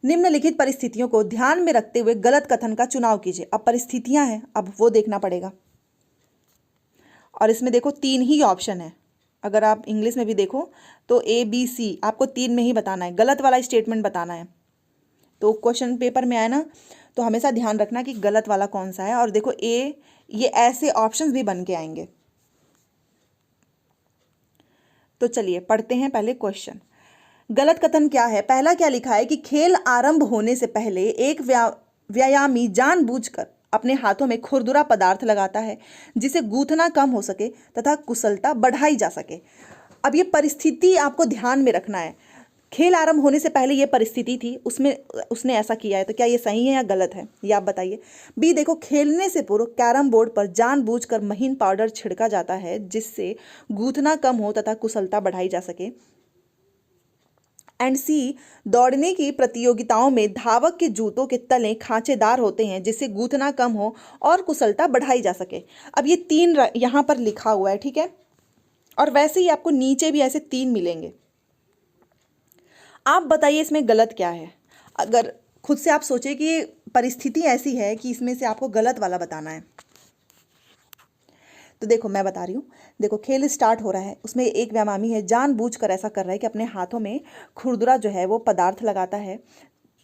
निम्नलिखित परिस्थितियों को ध्यान में रखते हुए गलत कथन का चुनाव कीजिए। अब परिस्थितियां हैं, अब वो देखना पड़ेगा। और इसमें देखो 3 ही ऑप्शन है, अगर आप इंग्लिश में भी देखो तो ABC आपको 3 में ही बताना है, गलत वाला स्टेटमेंट बताना है। तो क्वेश्चन पेपर में आए ना तो हमेशा ध्यान रखना कि गलत वाला कौन सा है। और देखो ये ऐसे ऑप्शंस भी बन के आएंगे। तो चलिए पढ़ते हैं पहले क्वेश्चन। गलत कथन क्या है? पहला क्या लिखा है कि खेल आरंभ होने से पहले एक व्यायामी जानबूझकर अपने हाथों में खुरदुरा पदार्थ लगाता है जिसे गूंथना कम हो सके तथा कुशलता बढ़ाई जा सके। अब ये परिस्थिति आपको ध्यान में रखना है। खेल आरंभ होने से पहले ये परिस्थिति थी, उसमें उसने ऐसा किया है, तो क्या ये सही है या गलत है, ये आप बताइए। बी देखो, खेलने से पूर्व कैरम बोर्ड पर जानबूझकर महीन पाउडर छिड़का जाता है जिससे गूंथना कम हो तथा कुशलता बढ़ाई जा सके। एंड सी, दौड़ने की प्रतियोगिताओं में धावक के जूतों के तले खांचेदार होते हैं जिससे गूंथना कम हो और कुशलता बढ़ाई जा सके। अब ये 3 यहाँ पर लिखा हुआ है, ठीक है, और वैसे ही आपको नीचे भी ऐसे 3 मिलेंगे। आप बताइए इसमें गलत क्या है। अगर खुद से आप सोचे कि परिस्थिति ऐसी है कि इसमें से आपको गलत वाला बताना है, तो देखो मैं बता रही हूँ। देखो खेल स्टार्ट हो रहा है, उसमें एक व्यायामी है जानबूझकर ऐसा कर रहा है कि अपने हाथों में खुरदुरा जो है वो पदार्थ लगाता है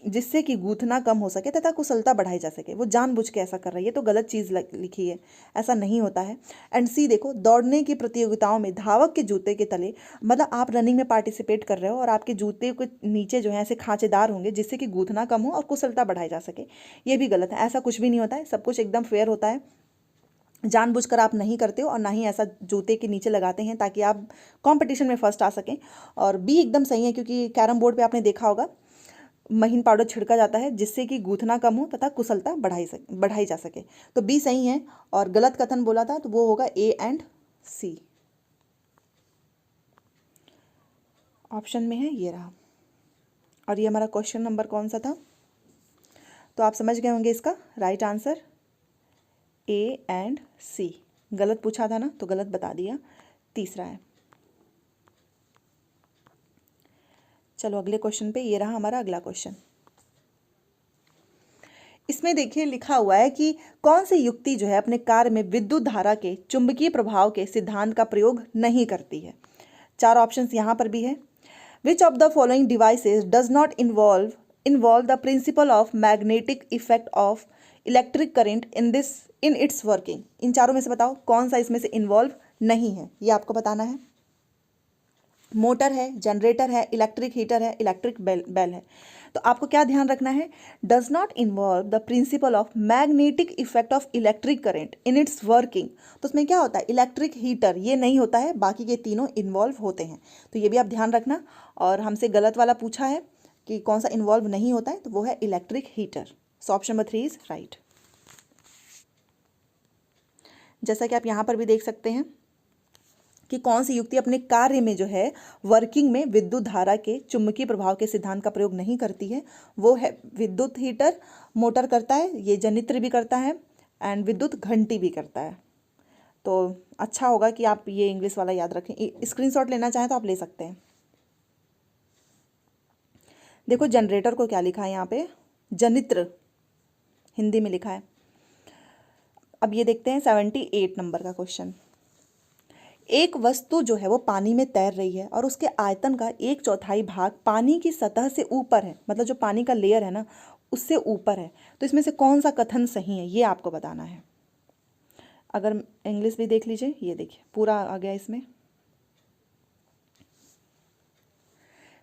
जिससे कि गूंथना कम हो सके तथा कुशलता बढ़ाई जा सके। वो जानबूझ के ऐसा कर रहा है, ये तो गलत चीज़ लिखी है, ऐसा नहीं होता है। एंड सी देखो, दौड़ने की प्रतियोगिताओं में धावक के जूते के तले, मतलब आप रनिंग में पार्टिसिपेट कर रहे हो और आपके जूते के नीचे जो है ऐसे खांचेदार होंगे जिससे कि गूंथना कम हो और कुशलता बढ़ाई जा सके। ये भी गलत है, ऐसा कुछ भी नहीं होता है, सब कुछ एकदम फेयर होता है। जानबूझकर आप नहीं करते हो और ना ही ऐसा जूते के नीचे लगाते हैं ताकि आप कंपटीशन में फर्स्ट आ सकें। और बी एकदम सही है, क्योंकि कैरम बोर्ड पे आपने देखा होगा महीन पाउडर छिड़का जाता है जिससे कि गूंथना कम हो तथा कुशलता बढ़ाई जा सके। तो बी सही है। और गलत कथन बोला था तो वो होगा A एंड C, ऑप्शन में है ये रहा। और ये हमारा क्वेश्चन नंबर कौन सा था, तो आप समझ गए होंगे इसका right answer A and C। गलत पूछा था ना तो गलत बता दिया। तीसरा है, चलो अगले क्वेश्चन पे, ये रहा हमारा अगला क्वेश्चन। इसमें देखिए लिखा हुआ है कि कौन सी युक्ति जो है अपने कार्य में विद्युत धारा के चुंबकीय प्रभाव के सिद्धांत का प्रयोग नहीं करती है। चार ऑप्शंस यहाँ पर भी है। Which of the following devices does not involve the principle of magnetic effect of electric current in its working. इन चारों में से बताओ कौन सा इसमें से इन्वॉल्व नहीं है, ये आपको बताना है। मोटर है, जनरेटर है, इलेक्ट्रिक हीटर है, इलेक्ट्रिक बेल है। तो आपको क्या ध्यान रखना है, does not involve the principle of magnetic effect of electric current in its working. तो उसमें क्या होता है, इलेक्ट्रिक हीटर ये नहीं होता है, बाकी के तीनों इन्वॉल्व होते हैं। तो ये भी आप ध्यान रखना। और हमसे गलत वाला पूछा है कि कौन सा इन्वॉल्व नहीं होता है, तो वो है electric heater. So option number 3 is right. जैसा कि आप यहाँ पर भी देख सकते हैं कि कौन सी युक्ति अपने कार्य में जो है वर्किंग में विद्युत धारा के चुंबकीय प्रभाव के सिद्धांत का प्रयोग नहीं करती है। वो है विद्युत हीटर, मोटर करता है, ये जनित्र भी करता है, एंड विद्युत घंटी भी करता है। तो अच्छा होगा कि आप ये इंग्लिश वाला याद रखें। स्क्रीनशॉट लेना चाहें तो आप ले सकते हैं। देखो जनरेटर को क्या लिखा है यहाँ पे, जनित्र हिंदी में लिखा है। अब ये देखते हैं 78 नंबर का क्वेश्चन। एक वस्तु जो है वो पानी में तैर रही है और उसके आयतन का 1/4 भाग पानी की सतह से ऊपर है, मतलब जो पानी का लेयर है ना उससे ऊपर है। तो इसमें से कौन सा कथन सही है, ये आपको बताना है। अगर इंग्लिश भी देख लीजिए, ये देखिए पूरा आ गया इसमें।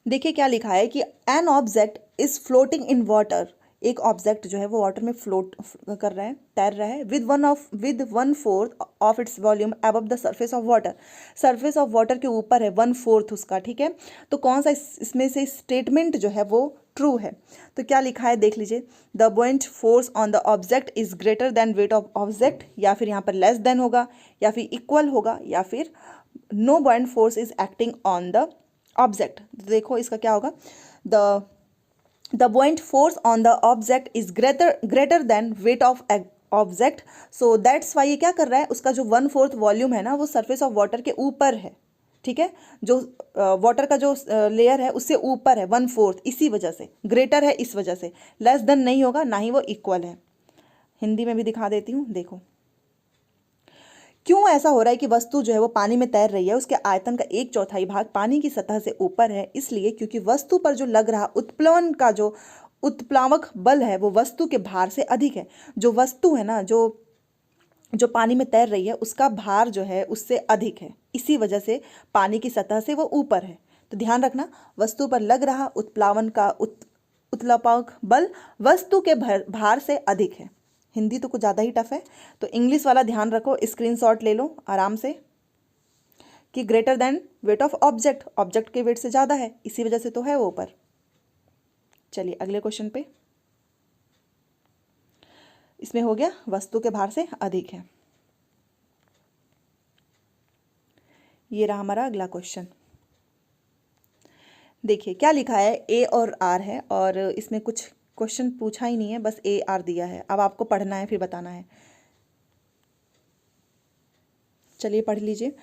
देखिए क्या लिखा है कि an object is floating in water. एक ऑब्जेक्ट जो है वो वाटर में फ्लोट कर रहा है, तैर रहा है, with 1/4 of its volume above the surface of water. Surface of water के ऊपर है 1/4 उसका, ठीक है। तो कौन सा इसमें से स्टेटमेंट जो है वो ट्रू है। तो क्या लिखा है देख लीजिए, the buoyant force on the object is greater than weight of object, या फिर यहाँ पर लेस देन होगा, या फिर इक्वल होगा, या फिर no buoyant force is acting on the object. देखो इसका क्या होगा, the buoyant force on the object is greater than weight of object, so that's why ये क्या कर रहा है, उसका जो 1/4 वॉल्यूम है ना वो सरफेस ऑफ वाटर के ऊपर है, ठीक है। जो वाटर का जो लेयर है उससे ऊपर है 1/4, इसी वजह से ग्रेटर है, इस वजह से लेस देन नहीं होगा, ना ही वो इक्वल है। हिंदी में भी दिखा देती हूँ, देखो क्यों ऐसा हो रहा है कि वस्तु जो है वो पानी में तैर रही है, उसके आयतन का 1/4 भाग पानी की सतह से ऊपर है। इसलिए क्योंकि वस्तु पर जो लग रहा उत्प्लवन का जो उत्प्लावक बल है वो वस्तु के भार से अधिक है। जो वस्तु है ना, जो पानी में तैर रही है उसका भार जो है उससे अधिक है, इसी वजह से पानी की सतह से वो ऊपर है। तो ध्यान रखना, वस्तु पर लग रहा उत्प्लावन का उत्प्लावक बल वस्तु के भार से अधिक है। हिंदी तो कुछ ज़्यादा ही टफ है, तो इंग्लिश वाला ध्यान रखो, स्क्रीनशॉट ले लो आराम से कि greater than weight of object, object के वेट से ज़्यादा है, इसी वजह से तो है वो ऊपर। चलिए अगले क्वेश्चन पे, इसमें हो गया वस्तु के भार से अधिक है। ये रहा हमारा अगला क्वेश्चन। देखिए क्या लिखा है, ए और आर है, और इसमें कुछ क्वेश्चन पूछा ही नहीं है, बस ए आर दिया है। अब आपको पढ़ना है फिर बताना है। चलिए पढ़ लीजिए।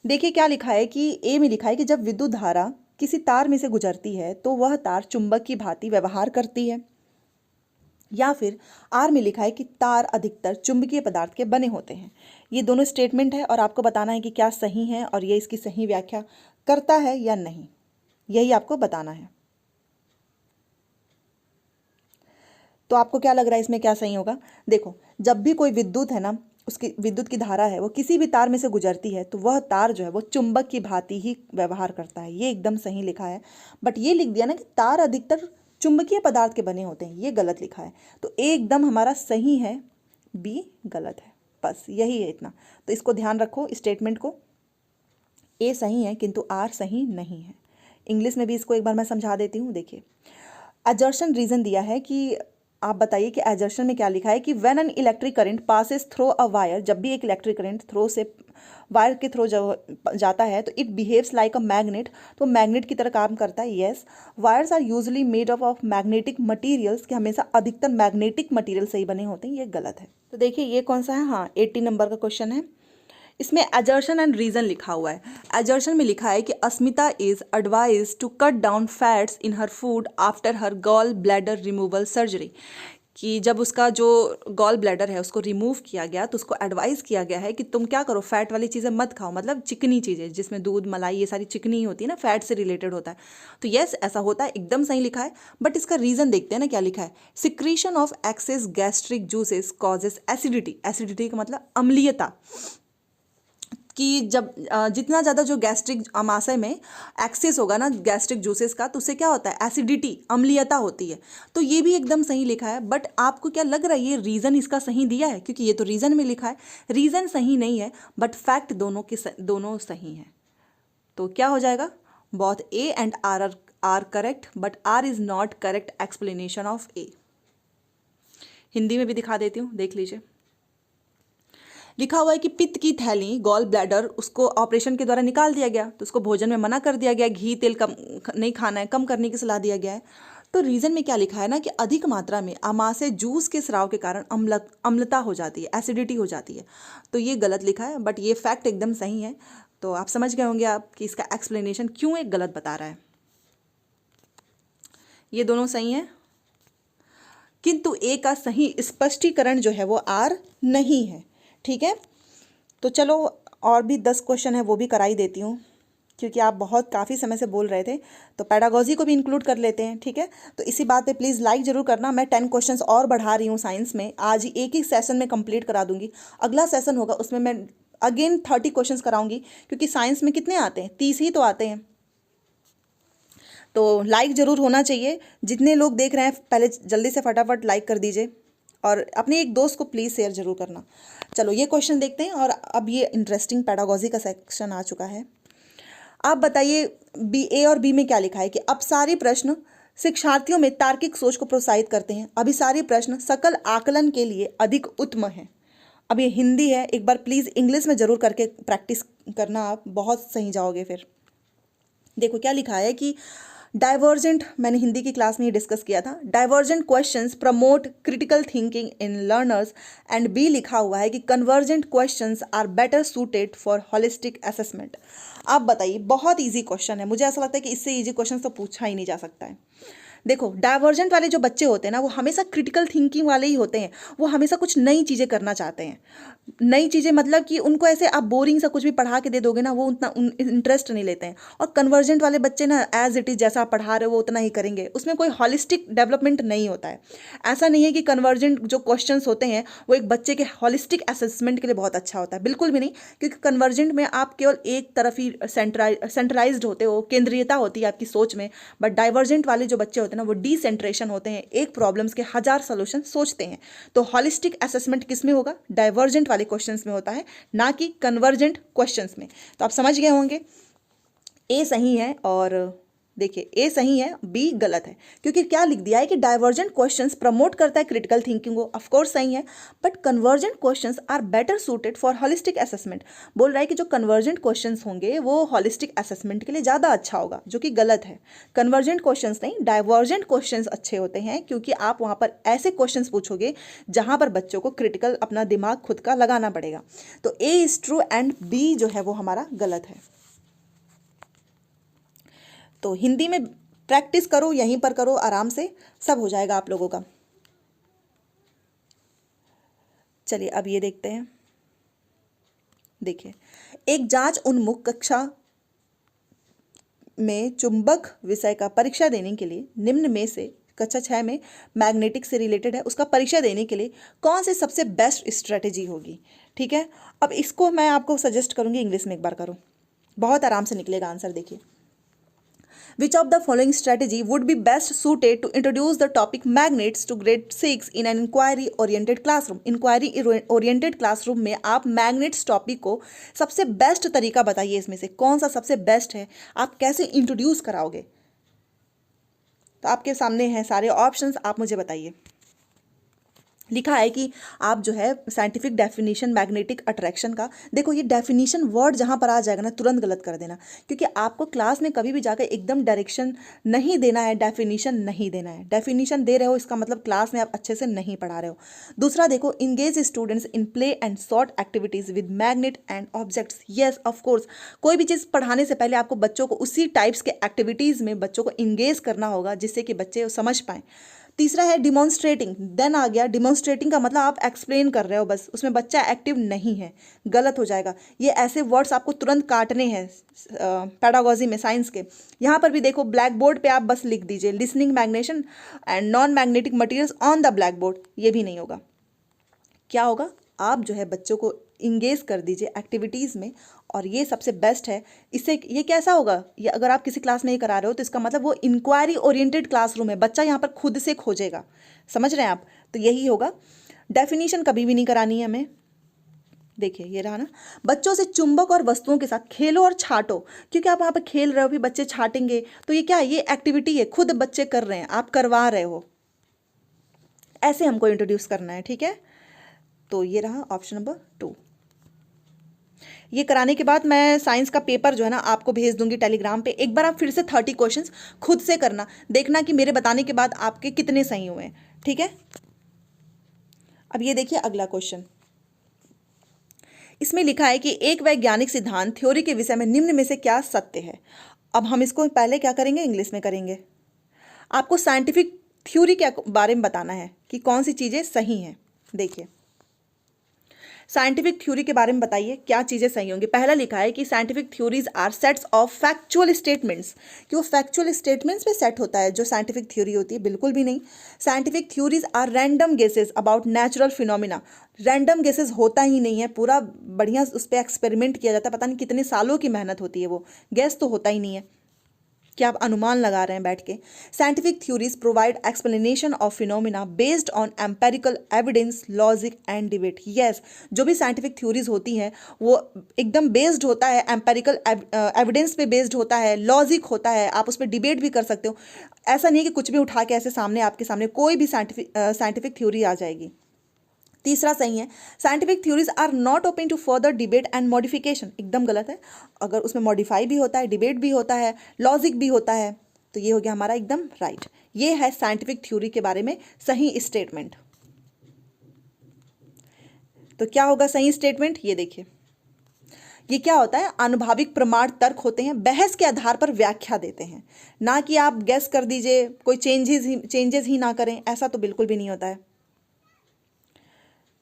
देखिए क्या लिखा है कि ए में लिखा है कि जब विद्युत धारा किसी तार में से गुजरती है तो वह तार चुंबक की भांति व्यवहार करती है। या फिर आर में लिखा है कि तार अधिकतर चुंबकीय पदार्थ के बने होते हैं। ये दोनों स्टेटमेंट है और आपको बताना है कि क्या सही है और ये इसकी सही व्याख्या करता है या नहीं, यही आपको बताना है। तो आपको क्या लग रहा है इसमें क्या सही होगा? देखो जब भी कोई विद्युत है ना, उसकी विद्युत की धारा है वो किसी भी तार में से गुजरती है तो वह तार जो है वो चुंबक की भांति ही व्यवहार करता है, ये एकदम सही लिखा है। बट ये लिख दिया ना कि तार अधिकतर चुंबकीय पदार्थ के बने होते हैं, ये गलत लिखा है। तो ए एकदम हमारा सही है, बी गलत है, बस यही है इतना। तो इसको ध्यान रखो स्टेटमेंट को, ए सही है किंतु आर सही नहीं है। इंग्लिश में भी इसको एक बार मैं समझा देती हूँ। देखिए एजर्शन रीजन दिया है कि आप बताइए कि एजर्शन में क्या लिखा है कि when an electric current passes through a wire, जब भी एक इलेक्ट्रिक करंट थ्रो से वायर के थ्रू जाता है तो it behaves like a magnet, तो मैग्नेट की तरह काम करता है। Yes, wires are usually made up of magnetic materials, कि हमेशा अधिकतर मैग्नेटिक मटीरियल से ही बने होते हैं, ये गलत है। तो देखिए ये कौन सा है, हाँ 80 नंबर का क्वेश्चन है। इसमें एजर्शन एंड रीजन लिखा हुआ है। एजर्शन में लिखा है कि Asmita is advise to cut down fats in her food after her gall bladder removal surgery, कि जब उसका जो गॉल ब्लैडर है उसको रिमूव किया गया तो उसको एडवाइस किया गया है कि तुम क्या करो, फैट वाली चीज़ें मत खाओ, मतलब चिकनी चीज़ें जिसमें दूध मलाई ये सारी चिकनी ही होती है ना, फैट से रिलेटेड होता है। तो यस, ऐसा होता है, एकदम सही लिखा है। बट इसका रीज़न देखते हैं ना क्या लिखा है। Secretion of excess gastric juices causes acidity. Acidity का मतलब अम्लीयता, कि जब जितना ज़्यादा जो गैस्ट्रिक अमाशय में एक्सेस होगा ना गैस्ट्रिक जूसेस का, तो उससे क्या होता है, एसिडिटी, अम्लीयता होती है। तो ये भी एकदम सही लिखा है। बट आपको क्या लग रहा है, ये रीज़न इसका सही दिया है? क्योंकि ये तो रीज़न में लिखा है, रीज़न सही नहीं है, बट फैक्ट दोनों सही हैं। तो क्या हो जाएगा, both A and R correct, but R is not correct explanation of A. Hindi में भी दिखा देती हूँ, देख लीजिए। लिखा हुआ है कि पित्त की थैली, गॉल ब्लैडर, उसको ऑपरेशन के द्वारा निकाल दिया गया, तो उसको भोजन में मना कर दिया गया, घी तेल कम नहीं खाना है, कम करने की सलाह दिया गया है। तो रीज़न में क्या लिखा है ना कि अधिक मात्रा में आमाशय जूस के स्राव के कारण अम्लता हो जाती है, एसिडिटी हो जाती है। तो ये गलत लिखा है, बट ये फैक्ट एकदम सही है। तो आप समझ गए होंगे आप कि इसका एक्सप्लेनेशन क्यों एक गलत बता रहा है। ये दोनों सही हैं, किंतु ए का सही स्पष्टीकरण जो है वो आर नहीं है। ठीक है, तो चलो और भी 10 क्वेश्चन है वो भी कराई देती हूँ, क्योंकि आप बहुत काफ़ी समय से बोल रहे थे, तो पैडागॉजी को भी इंक्लूड कर लेते हैं। ठीक है, तो इसी बात पे प्लीज़ लाइक जरूर करना। मैं 10 क्वेश्चंस और बढ़ा रही हूँ साइंस में, आज ही एक ही सेशन में कंप्लीट करा दूंगी। अगला सेशन होगा उसमें मैं अगेन 30 क्वेश्चंस कराऊंगी, क्योंकि साइंस में कितने आते हैं, 30 ही तो आते हैं। तो लाइक ज़रूर होना चाहिए। जितने लोग देख रहे हैं पहले जल्दी से फटाफट लाइक कर दीजिए, और अपने एक दोस्त को प्लीज़ शेयर जरूर करना। चलो ये क्वेश्चन देखते हैं, और अब ये इंटरेस्टिंग पैडागॉजी का सेक्शन आ चुका है। आप बताइए, बी, ए और बी में क्या लिखा है कि अपसारी प्रश्न शिक्षार्थियों में तार्किक सोच को प्रोत्साहित करते हैं, अभिसारी प्रश्न सकल आकलन के लिए अधिक उत्तम है। अब ये हिंदी है, एक बार प्लीज़ इंग्लिश में ज़रूर करके प्रैक्टिस करना, आप बहुत सही जाओगे फिर। देखो क्या लिखा है कि डाइवर्जेंट, मैंने हिंदी की क्लास में ही डिस्कस किया था, divergent questions promote critical thinking in learners, and B लिखा हुआ है कि convergent questions are better suited for holistic assessment. आप बताइए, बहुत इजी क्वेश्चन है, मुझे ऐसा लगता है कि इससे इजी क्वेश्चन तो पूछा ही नहीं जा सकता है। देखो, डाइवर्जेंट वाले जो बच्चे होते हैं ना, वो हमेशा क्रिटिकल थिंकिंग वाले ही होते हैं, वो हमेशा कुछ नई चीज़ें करना चाहते हैं। नई चीज़ें मतलब कि उनको ऐसे आप बोरिंग सा कुछ भी पढ़ा के दे दोगे ना, वो उतना इंटरेस्ट नहीं लेते हैं। और कन्वर्जेंट वाले बच्चे ना, एज इट इज़ जैसा आप पढ़ा रहे हो वो उतना ही करेंगे, उसमें कोई हॉलिस्टिक डेवलपमेंट नहीं होता है। ऐसा नहीं है कि कन्वर्जेंट जो क्वेश्चंस होते हैं वो एक बच्चे के हॉलिस्टिक असेसमेंट के लिए बहुत अच्छा होता है, बिल्कुल भी नहीं। क्योंकि कन्वर्जेंट में आप केवल एक तरफ ही सेंट्रलाइज्ड होते हो, केंद्रीयता होती है आपकी सोच में। बट डाइवर्जेंट वाले जो बच्चे होते हैं ना, वो डिसेंट्रेशन होते हैं, एक प्रॉब्लम्स के 1000 सोल्यूशन सोचते हैं। तो हॉलिस्टिक असेसमेंट किस में होगा, डाइवर्जेंट वाले क्वेश्चंस में होता है, ना कि कन्वर्जेंट क्वेश्चंस में। तो आप समझ गए होंगे, ए सही है, और देखिए ए सही है, बी गलत है। क्योंकि क्या लिख दिया है कि डाइवर्जेंट क्वेश्चंस प्रमोट करता है क्रिटिकल थिंकिंग को, ऑफ कोर्स सही है। But convergent questions are better suited for holistic assessment, बोल रहा है कि जो कन्वर्जेंट क्वेश्चंस होंगे वो होलिस्टिक असेसमेंट के लिए ज़्यादा अच्छा होगा, जो कि गलत है। कन्वर्जेंट क्वेश्चंस नहीं, डाइवर्जेंट क्वेश्चंस अच्छे होते हैं, क्योंकि आप वहाँ पर ऐसे क्वेश्चंस पूछोगे जहाँ पर बच्चों को क्रिटिकल अपना दिमाग खुद का लगाना पड़ेगा। तो A is true and B जो है वो हमारा गलत है। तो हिंदी में प्रैक्टिस करो, यहीं पर करो, आराम से सब हो जाएगा आप लोगों का। चलिए अब ये देखते हैं। देखिए, एक जांच उन्मुख कक्षा में चुंबक विषय का परीक्षा देने के लिए निम्न में से, कक्षा 6 में मैग्नेटिक से रिलेटेड है, उसका परीक्षा देने के लिए कौन सी सबसे बेस्ट स्ट्रेटेजी होगी। ठीक है, अब इसको मैं आपको सजेस्ट करूंगी इंग्लिश में एक बार करो, बहुत आराम से निकलेगा आंसर। देखिए, Which of the following strategy would be best suited to introduce the topic magnets to grade 6 in an inquiry oriented classroom? Inquiry oriented classroom में आप magnets topic को सबसे बेस्ट तरीका बताइए, इसमें से कौन सा सबसे बेस्ट है, आप कैसे इंट्रोड्यूस कराओगे। तो आपके सामने हैं सारे ऑप्शंस, आप मुझे बताइए। लिखा है कि आप जो है साइंटिफिक डेफिनेशन मैग्नेटिक अट्रैक्शन का, देखो ये डेफिनेशन वर्ड जहाँ पर आ जाएगा ना तुरंत गलत कर देना, क्योंकि आपको क्लास में कभी भी जाकर एकदम डायरेक्शन नहीं देना है, डेफिनेशन नहीं देना है। डेफिनेशन दे रहे हो इसका मतलब क्लास में आप अच्छे से नहीं पढ़ा रहे हो। दूसरा देखो, engage students in play and short activities with magnet and objects. Yes of course, कोई भी चीज़ पढ़ाने से पहले आपको बच्चों को उसी टाइप्स के एक्टिविटीज़ में बच्चों को इंगेज करना होगा जिससे कि बच्चे समझ पाएँ। तीसरा है डिमॉन्स्ट्रेटिंग, देन आ गया डिमॉन्स्ट्रेटिंग का मतलब आप एक्सप्लेन कर रहे हो बस, उसमें बच्चा एक्टिव नहीं है, गलत हो जाएगा। ये ऐसे वर्ड्स आपको तुरंत काटने हैं पेडागोजी में, साइंस के। यहाँ पर भी देखो ब्लैक बोर्ड पे आप बस लिख दीजिए listing magnetic and non magnetic materials on the black board, ये भी नहीं होगा। क्या होगा, आप जो है बच्चों को इंगेज कर दीजिए एक्टिविटीज़ में, और ये सबसे बेस्ट है। इससे ये कैसा होगा, ये अगर आप किसी क्लास में ये करा रहे हो तो इसका मतलब वो इंक्वायरी ओरिएंटेड क्लासरूम है, बच्चा यहाँ पर खुद से खोजेगा। समझ रहे हैं आप, तो यही होगा। डेफिनेशन कभी भी नहीं करानी है हमें। देखिए ये रहा ना, बच्चों से चुंबक और वस्तुओं के साथ खेलो और छाटो, क्योंकि आप वहाँ पर खेल रहे हो भी बच्चे छाटेंगे, तो ये क्या है, ये एक्टिविटी है, खुद बच्चे कर रहे हैं, आप करवा रहे हो, ऐसे हमको इंट्रोड्यूस करना है। ठीक है, तो ये रहा ऑप्शन नंबर 2। ये कराने के बाद मैं साइंस का पेपर जो है ना आपको भेज दूंगी टेलीग्राम पे। एक बार आप फिर से 30 क्वेश्चंस खुद से करना, देखना कि मेरे बताने के बाद आपके कितने सही हुए हैं। ठीक है, अब ये देखिए अगला क्वेश्चन। इसमें लिखा है कि एक वैज्ञानिक सिद्धांत थ्योरी के विषय में निम्न में से क्या सत्य है। अब हम इसको पहले क्या करेंगे, इंग्लिश में करेंगे। आपको साइंटिफिक थ्योरी के बारे में बताना है कि कौन सी चीज़ें सही हैं। देखिए साइंटिफिक थ्योरी के बारे में बताइए क्या चीज़ें सही होंगी। पहला लिखा है कि scientific theories are sets of factual statements, कि वो फैक्चुअल स्टेटमेंट्स पे सेट होता है जो साइंटिफिक थ्योरी होती है, बिल्कुल भी नहीं। Scientific theories are random guesses about natural phenomena, random guesses होता ही नहीं है, पूरा बढ़िया उस पर एक्सपेरिमेंट किया जाता है, पता नहीं कितने सालों की मेहनत होती है, वो गेस तो होता ही नहीं है, क्या आप अनुमान लगा रहे हैं बैठ के। Scientific theories provide explanation of phenomena based on empirical evidence logic and debate. Yes, जो भी साइंटिफिक थ्योरीज होती हैं वो एकदम बेस्ड होता है, एम्पेरिकल एविडेंस पे बेस्ड होता है, लॉजिक होता है, आप उस पर डिबेट भी कर सकते हो। ऐसा नहीं है कि कुछ भी उठा के ऐसे सामने आपके सामने कोई भी साइंटिफिक थ्योरी आ जाएगी। तीसरा सही है, scientific theories are not open to further debate and modification, एकदम गलत है। अगर उसमें मॉडिफाई भी होता है, डिबेट भी होता है, लॉजिक भी होता है, तो ये हो गया हमारा एकदम राइट। ये है साइंटिफिक थ्योरी के बारे में सही स्टेटमेंट। तो क्या होगा सही स्टेटमेंट, ये देखिए ये क्या होता है, आनुभाविक प्रमाण तर्क होते हैं, बहस के आधार पर व्याख्या देते हैं, ना कि आप गेस कर दीजिए, कोई चेंजेस ही ना करें, ऐसा तो बिल्कुल भी नहीं होता है।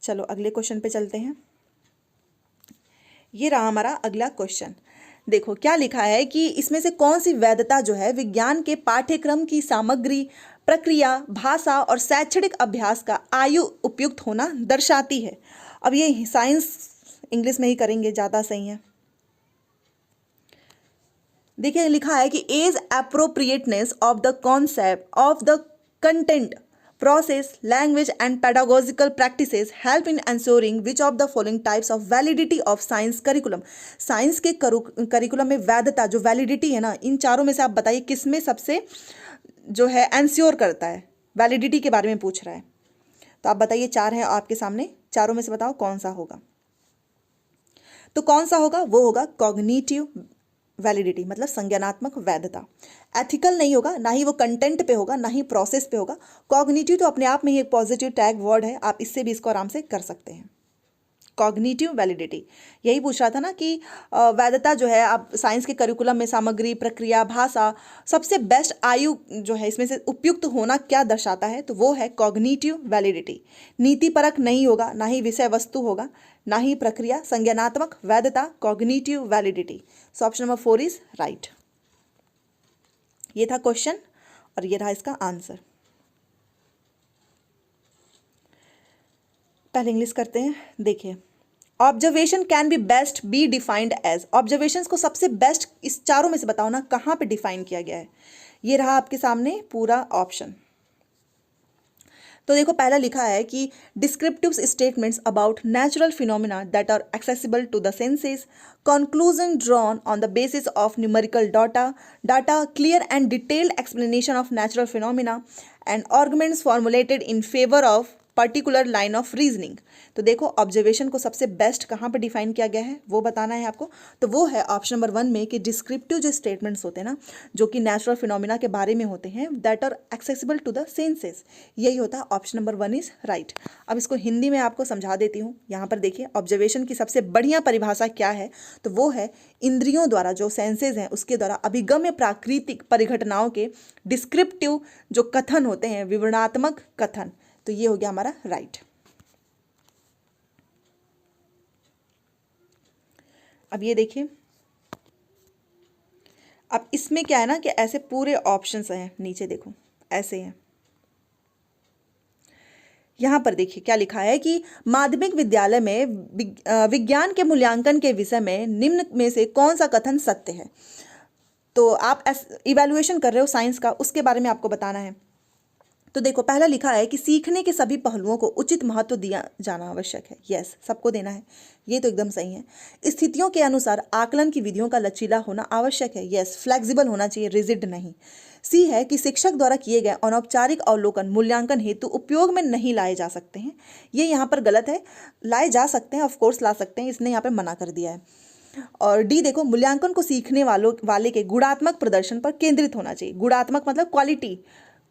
चलो अगले क्वेश्चन पे चलते हैं। ये रहा हमारा अगला क्वेश्चन। देखो क्या लिखा है कि इसमें से कौन सी वैधता जो है विज्ञान के पाठ्यक्रम की सामग्री, प्रक्रिया, भाषा और शैक्षणिक अभ्यास का आयु उपयुक्त होना दर्शाती है। अब ये साइंस इंग्लिश में ही करेंगे, ज़्यादा सही है। देखिए लिखा है कि age appropriateness of the concept of the content process, language and pedagogical practices help in ensuring which of the following types of validity of science curriculum। Science के करिकुलम में वैधता जो वैलिडिटी है ना, इन चारों में से आप बताइए किस में सबसे जो है एंश्योर करता है, वैलिडिटी के बारे में पूछ रहा है। तो आप बताइए, चार है आपके सामने, चारों में से बताओ कौन सा होगा। तो कौन सा होगा, वो होगा कॉग्निटिव वैलिडिटी, मतलब संज्ञानात्मक वैधता। एथिकल नहीं होगा, ना ही वो कंटेंट पे होगा, ना ही प्रोसेस पे होगा। कॉग्निटिव तो अपने आप में ही एक पॉजिटिव टैग वर्ड है, आप इससे भी इसको आराम से कर सकते हैं। कॉग्निटिव वैलिडिटी, यही पूछ रहा था ना कि वैधता जो है आप साइंस के करिकुलम में सामग्री, प्रक्रिया, भाषा, सबसे बेस्ट आयु जो है इसमें से उपयुक्त होना क्या दर्शाता है, तो वो है कॉग्निटिव वैलिडिटी। नीतिपरक नहीं होगा, ना ही विषय वस्तु होगा, ना ही प्रक्रिया, संज्ञानात्मक वैधता, cognitive validity. So option number 4 is right. ये था क्वेश्चन और ये रहा इसका आंसर। पहले इंग्लिश करते हैं। देखिए, observation can be best be defined as, observations को सबसे बेस्ट इस चारों में से बताओ ना कहाँ पे डिफाइन किया गया है। ये रहा आपके सामने पूरा ऑप्शन। तो देखो पहला लिखा है कि descriptive statements about natural phenomena that are accessible to the senses, conclusion drawn on the basis of numerical data, clear and detailed explanation of natural phenomena and arguments formulated in favour of particular line of reasoning. तो देखो observation को सबसे best कहाँ पर define किया गया है वो बताना है आपको। तो वो है ऑप्शन नंबर 1 में कि डिस्क्रिप्टिव जो स्टेटमेंट्स होते हैं ना, जो कि नेचुरल फिनोमिना के बारे में होते हैं, that are accessible to the senses, यही होता है ऑप्शन नंबर 1 इज राइट। अब इसको हिंदी में आपको समझा देती हूँ। यहाँ पर देखिए ऑब्जर्वेशन की सबसे बढ़िया परिभाषा क्या है, तो वो है इंद्रियों द्वारा, जो सेंसेज हैं उसके द्वारा अभिगम्य प्राकृतिक परिघटनाओं के डिस्क्रिप्टिव जो कथन होते हैं, विवरणात्मक कथन। तो ये हो गया हमारा राइट। अब ये देखिए, अब इसमें क्या है ना कि ऐसे पूरे ऑप्शंस हैं, नीचे देखो ऐसे हैं। यहाँ पर देखिए क्या लिखा है कि माध्यमिक विद्यालय में विज्ञान के मूल्यांकन के विषय में निम्न में से कौन सा कथन सत्य है। तो आप इवैल्यूएशन कर रहे हो साइंस का, उसके बारे में आपको बताना है। तो देखो पहला लिखा है कि सीखने के सभी पहलुओं को उचित महत्व दिया जाना आवश्यक है। यस, सबको देना है, ये तो एकदम सही है। स्थितियों के अनुसार आकलन की विधियों का लचीला होना आवश्यक है। यस, फ्लेक्सिबल होना चाहिए, रिजिड नहीं। सी है कि शिक्षक द्वारा किए गए अनौपचारिक अवलोकन मूल्यांकन हेतु उपयोग में नहीं लाए जा सकते हैं। ये यहाँ पर गलत है, लाए जा सकते हैं, ऑफकोर्स ला सकते हैं, इसने यहाँ पर मना कर दिया है। और डी देखो, मूल्यांकन को सीखने वाले के गुणात्मक प्रदर्शन पर केंद्रित होना चाहिए। गुणात्मक मतलब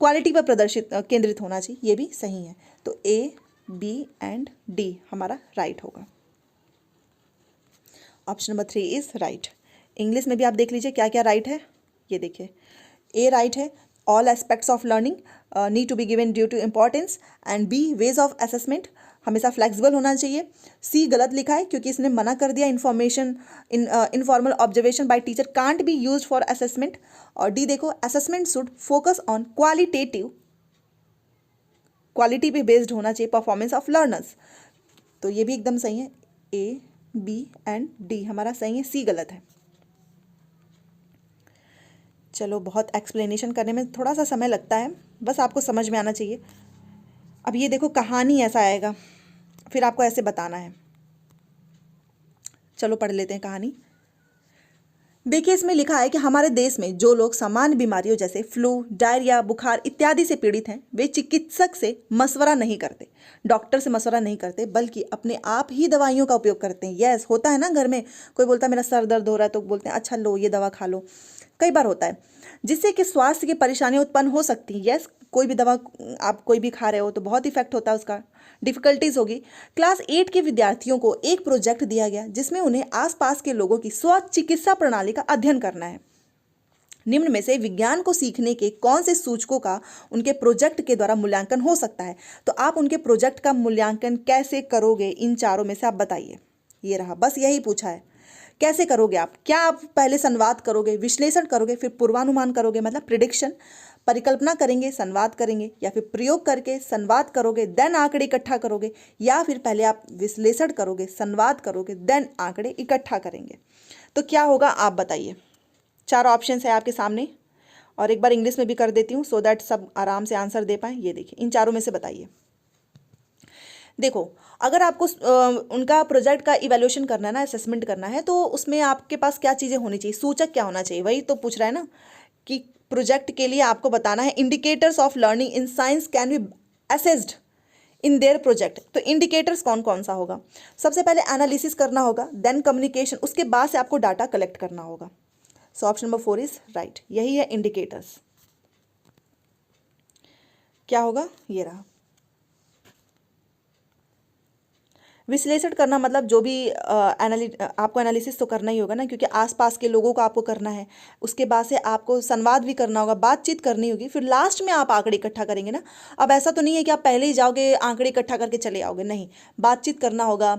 क्वालिटी पर प्रदर्शित केंद्रित होना चाहिए, ये भी सही है। तो ए, बी एंड डी हमारा राइट होगा। Option number 3 is right. English में भी आप देख लीजिए क्या क्या राइट है। ये देखिए, ए राइट है, all aspects of learning need to be given due to importance, and B ways of assessment हमेशा फ्लेक्सिबल होना चाहिए। सी गलत लिखा है क्योंकि इसने मना कर दिया, informal observation bye teacher can't be used for assessment. और डी देखो, assessment should focus on quality पे बेस्ड होना चाहिए परफॉर्मेंस ऑफ लर्नर्स। तो ये भी एकदम सही है, ए, बी एंड डी हमारा सही है, सी गलत है। चलो, बहुत एक्सप्लेनेशन करने में थोड़ा सा समय लगता है, बस आपको समझ में आना चाहिए। अब ये देखो, कहानी ऐसा आएगा, फिर आपको ऐसे बताना है। चलो पढ़ लेते हैं कहानी। देखिए, इसमें लिखा है कि हमारे देश में जो लोग सामान्य बीमारियों जैसे फ्लू, डायरिया, बुखार इत्यादि से पीड़ित हैं, वे चिकित्सक से मशवरा नहीं करते, डॉक्टर से मशवरा नहीं करते, बल्कि अपने आप ही दवाइयों का उपयोग करते हैं। यस, होता है ना, घर में कोई बोलता है मेरा सर दर्द हो रहा है, तो बोलते हैं अच्छा लो ये दवा खा लो, कई बार होता है, जिससे कि स्वास्थ्य की परेशानियां उत्पन्न हो सकती हैं। यस, कोई भी दवा आप कोई भी खा रहे हो तो बहुत इफेक्ट होता है, उसका डिफिकल्टीज होगी। क्लास 8 के विद्यार्थियों को एक प्रोजेक्ट दिया गया जिसमें उन्हें आसपास के लोगों की स्व चिकित्सा प्रणाली का अध्ययन करना है। निम्न में से विज्ञान को सीखने के कौन से सूचकों का उनके प्रोजेक्ट के द्वारा मूल्यांकन हो सकता है। तो आप उनके प्रोजेक्ट का मूल्यांकन कैसे करोगे, इन चारों में से आप बताइए। ये रहा, बस यही पूछा है, कैसे करोगे आप। क्या आप पहले संवाद करोगे, विश्लेषण करोगे, फिर पूर्वानुमान करोगे, मतलब प्रिडिक्शन, परिकल्पना करेंगे, संवाद करेंगे, या फिर प्रयोग करके संवाद करोगे देन आंकड़े इकट्ठा करोगे, या फिर पहले आप विश्लेषण करोगे, संवाद करोगे, देन आंकड़े इकट्ठा करेंगे। तो क्या होगा आप बताइए। 4 ऑप्शन है आपके सामने, और एक बार इंग्लिश में भी कर देती हूँ सो दैट सब आराम से आंसर दे पाएँ। ये देखिए, इन चारों में से बताइए। देखो, अगर आपको उनका प्रोजेक्ट का इवैल्यूएशन करना है ना, असेसमेंट करना है, तो उसमें आपके पास क्या चीज़ें होनी चाहिए, सूचक क्या होना चाहिए, वही तो पूछ रहा है ना कि प्रोजेक्ट के लिए आपको बताना है indicators of learning in science can be assessed in their project. तो इंडिकेटर्स कौन कौन सा होगा, सबसे पहले एनालिसिस करना होगा, देन कम्युनिकेशन, उसके बाद से आपको डाटा कलेक्ट करना होगा। सो ऑप्शन नंबर 4 इज राइट, यही है इंडिकेटर्स। क्या होगा, ये रहा। विश्लेषण करना मतलब जो भी आपको एनालिसिस तो करना ही होगा ना, क्योंकि आसपास के लोगों को आपको करना है, उसके बाद से आपको संवाद भी करना होगा, बातचीत करनी होगी, फिर लास्ट में आप आंकड़े इकट्ठा करेंगे ना। अब ऐसा तो नहीं है कि आप पहले ही जाओगे आंकड़े इकट्ठा करके चले आओगे, नहीं, बातचीत करना होगा,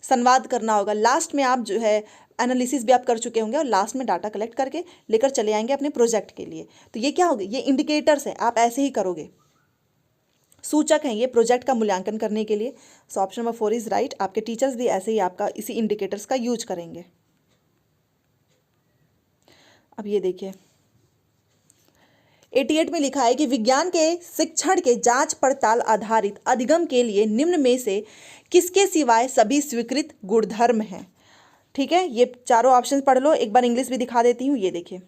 संवाद करना होगा, लास्ट में आप जो है एनालिसिस भी आप कर चुके होंगे और लास्ट में डाटा कलेक्ट करके लेकर चले आएंगे अपने प्रोजेक्ट के लिए। तो ये क्या होगा, ये इंडिकेटर्स है, आप ऐसे ही करोगे, सूचक हैं ये प्रोजेक्ट का मूल्यांकन करने के लिए। सो ऑप्शन नंबर 4 इज राइट। आपके टीचर्स भी ऐसे ही आपका इसी इंडिकेटर्स का यूज करेंगे। अब ये देखिए, 88 में लिखा है कि विज्ञान के शिक्षण के जांच पड़ताल आधारित अधिगम के लिए निम्न में से किसके सिवाय सभी स्वीकृत गुणधर्म हैं। ठीक है, ये चारों ऑप्शन पढ़ लो, एक बार इंग्लिश भी दिखा देती हूँ। ये देखिए,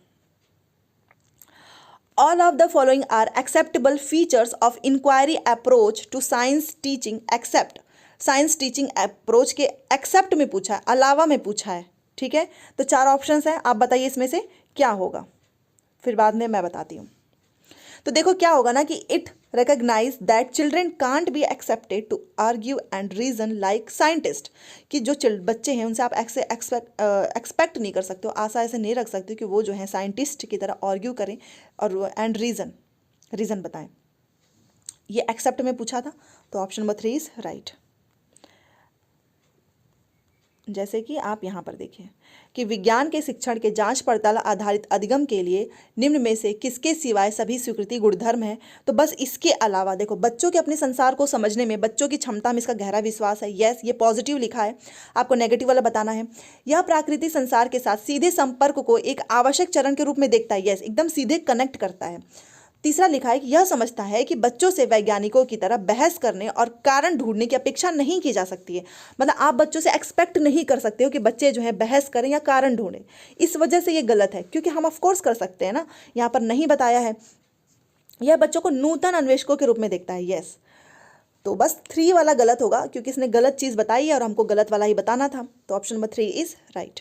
all of the following are acceptable features of inquiry approach to science teaching except. Science teaching approach के एक्सेप्ट में पूछा है, अलावा में पूछा है, ठीक है। तो 4 ऑप्शंस हैं, आप बताइए इसमें से क्या होगा, फिर बाद में मैं बताती हूँ। तो देखो क्या होगा ना कि it recognise that children can't be accepted to argue and reason like scientist, कि जो बच्चे हैं उनसे आप एक्सपेक्ट नहीं कर सकते हो, आशा ऐसे नहीं रख सकते कि वो जो है साइंटिस्ट की तरह आर्ग्यू करें और एंड रीज़न बताएं। ये एक्सेप्ट में पूछा था, तो ऑप्शन नंबर 3 इज राइट। जैसे कि आप यहाँ पर देखिए कि विज्ञान के शिक्षण के जांच पड़ताल आधारित अधिगम के लिए निम्न में से किसके सिवाय सभी स्वीकृति गुणधर्म है। तो बस इसके अलावा देखो, बच्चों के अपने संसार को समझने में बच्चों की क्षमता में इसका गहरा विश्वास है। यस, ये पॉजिटिव लिखा है, आपको नेगेटिव वाला बताना है। यह प्राकृतिक संसार के साथ सीधे संपर्क को एक आवश्यक चरण के रूप में देखता है। यस, एकदम सीधे कनेक्ट करता है। तीसरा लिखा है कि यह समझता है कि बच्चों से वैज्ञानिकों की तरह बहस करने और कारण ढूंढने की अपेक्षा नहीं की जा सकती है। मतलब आप बच्चों से एक्सपेक्ट नहीं कर सकते हो कि बच्चे जो है बहस करें या कारण ढूंढें। इस वजह से ये गलत है, क्योंकि हम ऑफकोर्स कर सकते हैं ना, यहाँ पर नहीं बताया है। यह बच्चों को नूतन अन्वेषकों के रूप में देखता है। यस, तो बस 3 वाला गलत होगा, क्योंकि इसने गलत चीज़ बताई है और हमको गलत वाला ही बताना था। तो ऑप्शन नंबर 3 इज राइट।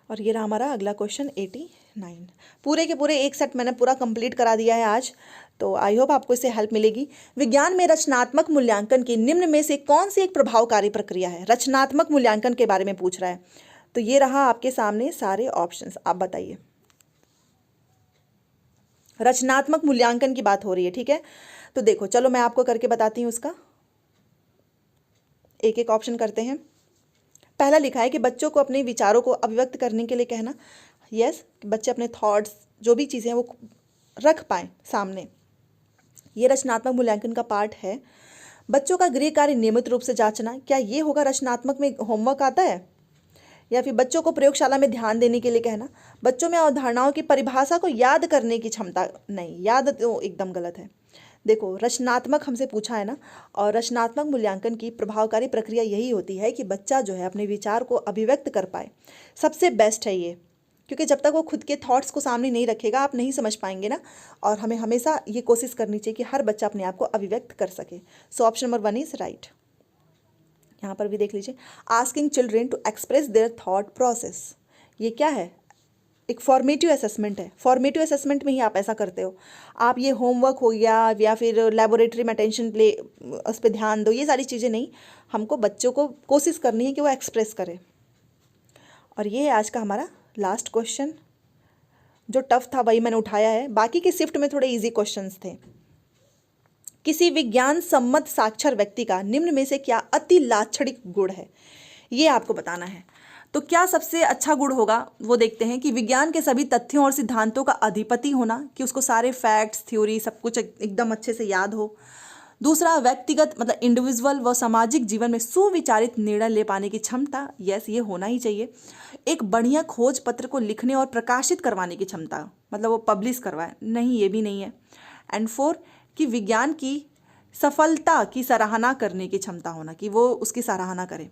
और ये रहा हमारा अगला क्वेश्चन 89। पूरे के पूरे एक सेट मैंने पूरा कंप्लीट करा दिया है आज, तो आई होप आपको इससे हेल्प मिलेगी। विज्ञान में रचनात्मक मूल्यांकन की निम्न में से कौन सी एक प्रभावकारी प्रक्रिया है। रचनात्मक मूल्यांकन के बारे में पूछ रहा है, तो ये रहा आपके सामने सारे ऑप्शंस, आप बताइए। रचनात्मक मूल्यांकन की बात हो रही है, ठीक है। तो देखो चलो मैं आपको करके बताती हूँ उसका, एक एक ऑप्शन करते हैं। पहला लिखा है कि बच्चों को अपने विचारों को अभिव्यक्त करने के लिए कहना। यस, बच्चे अपने थॉट्स जो भी चीज़ें हैं वो रख पाएँ सामने, ये रचनात्मक मूल्यांकन का पार्ट है। बच्चों का गृह कार्य नियमित रूप से जांचना, क्या ये होगा रचनात्मक में होमवर्क आता है। या फिर बच्चों को प्रयोगशाला में ध्यान देने के लिए कहना। बच्चों में अवधारणाओं की परिभाषा को याद करने की क्षमता, नहीं, याद तो एकदम गलत है। देखो रचनात्मक हमसे पूछा है ना, और रचनात्मक मूल्यांकन की प्रभावकारी प्रक्रिया यही होती है कि बच्चा जो है अपने विचार को अभिव्यक्त कर पाए। सबसे बेस्ट है ये, क्योंकि जब तक वो खुद के थॉट्स को सामने नहीं रखेगा आप नहीं समझ पाएंगे ना। और हमें हमेशा ये कोशिश करनी चाहिए कि हर बच्चा अपने आप को अभिव्यक्त कर सके। So option number 1 is right. यहाँ पर भी देख लीजिए, asking children to express their thought process, ये क्या है, एक फॉर्मेटिव असेसमेंट है। फॉर्मेटिव असेसमेंट में ही आप ऐसा करते हो। आप ये होमवर्क हो गया या फिर लेबोरेटरी में अटेंशन प्ले उस पर ध्यान दो, ये सारी चीज़ें नहीं, हमको बच्चों को कोशिश करनी है कि वो एक्सप्रेस करे। और ये आज का हमारा लास्ट क्वेश्चन, जो टफ था वही मैंने उठाया है, बाकी के शिफ्ट में थोड़े इजी क्वेश्चंस थे। किसी विज्ञान सम्मत साक्षर व्यक्ति का निम्न में से क्या अति लाक्षणिक गुण है, ये आपको बताना है। तो क्या सबसे अच्छा गुण होगा वो देखते हैं कि विज्ञान के सभी तथ्यों और सिद्धांतों का अधिपति होना, कि उसको सारे फैक्ट्स थ्योरी सब कुछ एकदम अच्छे से याद हो। दूसरा, व्यक्तिगत मतलब इंडिविजुअल व सामाजिक जीवन में सुविचारित निर्णय ले पाने की क्षमता। यस, ये होना ही चाहिए। एक बढ़िया खोज पत्र को लिखने और प्रकाशित करवाने की क्षमता, मतलब वो पब्लिश करवाए, नहीं ये भी नहीं है। एंड 4, कि विज्ञान की सफलता की सराहना करने की क्षमता होना, कि वो उसकी सराहना करे।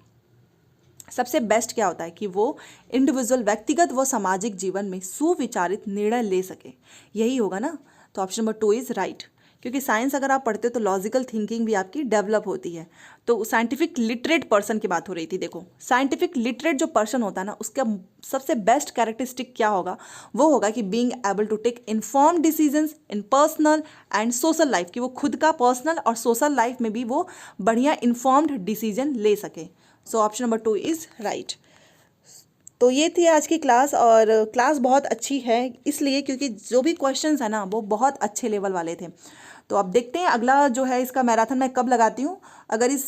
सबसे बेस्ट क्या होता है कि वो इंडिविजुअल व्यक्तिगत व सामाजिक जीवन में सुविचारित निर्णय ले सके, यही होगा ना। तो ऑप्शन नंबर 2 इज राइट, क्योंकि साइंस अगर आप पढ़ते हो तो लॉजिकल थिंकिंग भी आपकी डेवलप होती है। तो साइंटिफिक लिटरेट पर्सन की बात हो रही थी। देखो साइंटिफिक लिटरेट जो पर्सन होता है ना, उसका सबसे बेस्ट कैरेक्टरिस्टिक क्या होगा, वो होगा कि being able to take informed decisions in personal and social life, कि वो खुद का पर्सनल और सोशल लाइफ में भी वो बढ़िया इन्फॉर्म्ड डिसीजन ले सके। So option number 2 is right. तो ये थी आज की क्लास, और क्लास बहुत अच्छी है इसलिए क्योंकि जो भी क्वेश्चंस है ना वो बहुत अच्छे लेवल वाले थे। तो अब देखते हैं अगला जो है इसका मैराथन मैं कब लगाती हूँ। अगर इस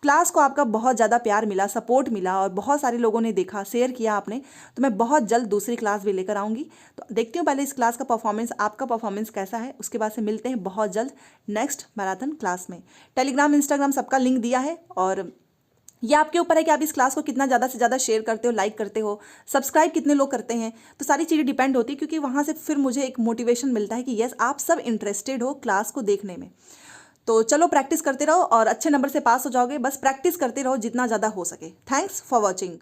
क्लास को आपका बहुत ज़्यादा प्यार मिला, सपोर्ट मिला और बहुत सारे लोगों ने देखा, शेयर किया आपने, तो मैं बहुत जल्द दूसरी क्लास भी लेकर आऊँगी। तो देखती हूँ पहले इस क्लास का परफॉर्मेंस, आपका परफॉर्मेंस कैसा है, उसके बाद से मिलते हैं बहुत जल्द नेक्स्ट मैराथन क्लास में। टेलीग्राम, इंस्टाग्राम सबका लिंक दिया है, और ये आपके ऊपर है कि आप इस क्लास को कितना ज़्यादा से ज़्यादा शेयर करते हो, लाइक करते हो, सब्सक्राइब कितने लोग करते हैं। तो सारी चीज़ें डिपेंड होती है, क्योंकि वहाँ से फिर मुझे एक मोटिवेशन मिलता है कि यस आप सब इंटरेस्टेड हो क्लास को देखने में। तो चलो प्रैक्टिस करते रहो और अच्छे नंबर से पास हो जाओगे। बस प्रैक्टिस करते रहो जितना ज़्यादा हो सके। Thanks for watching.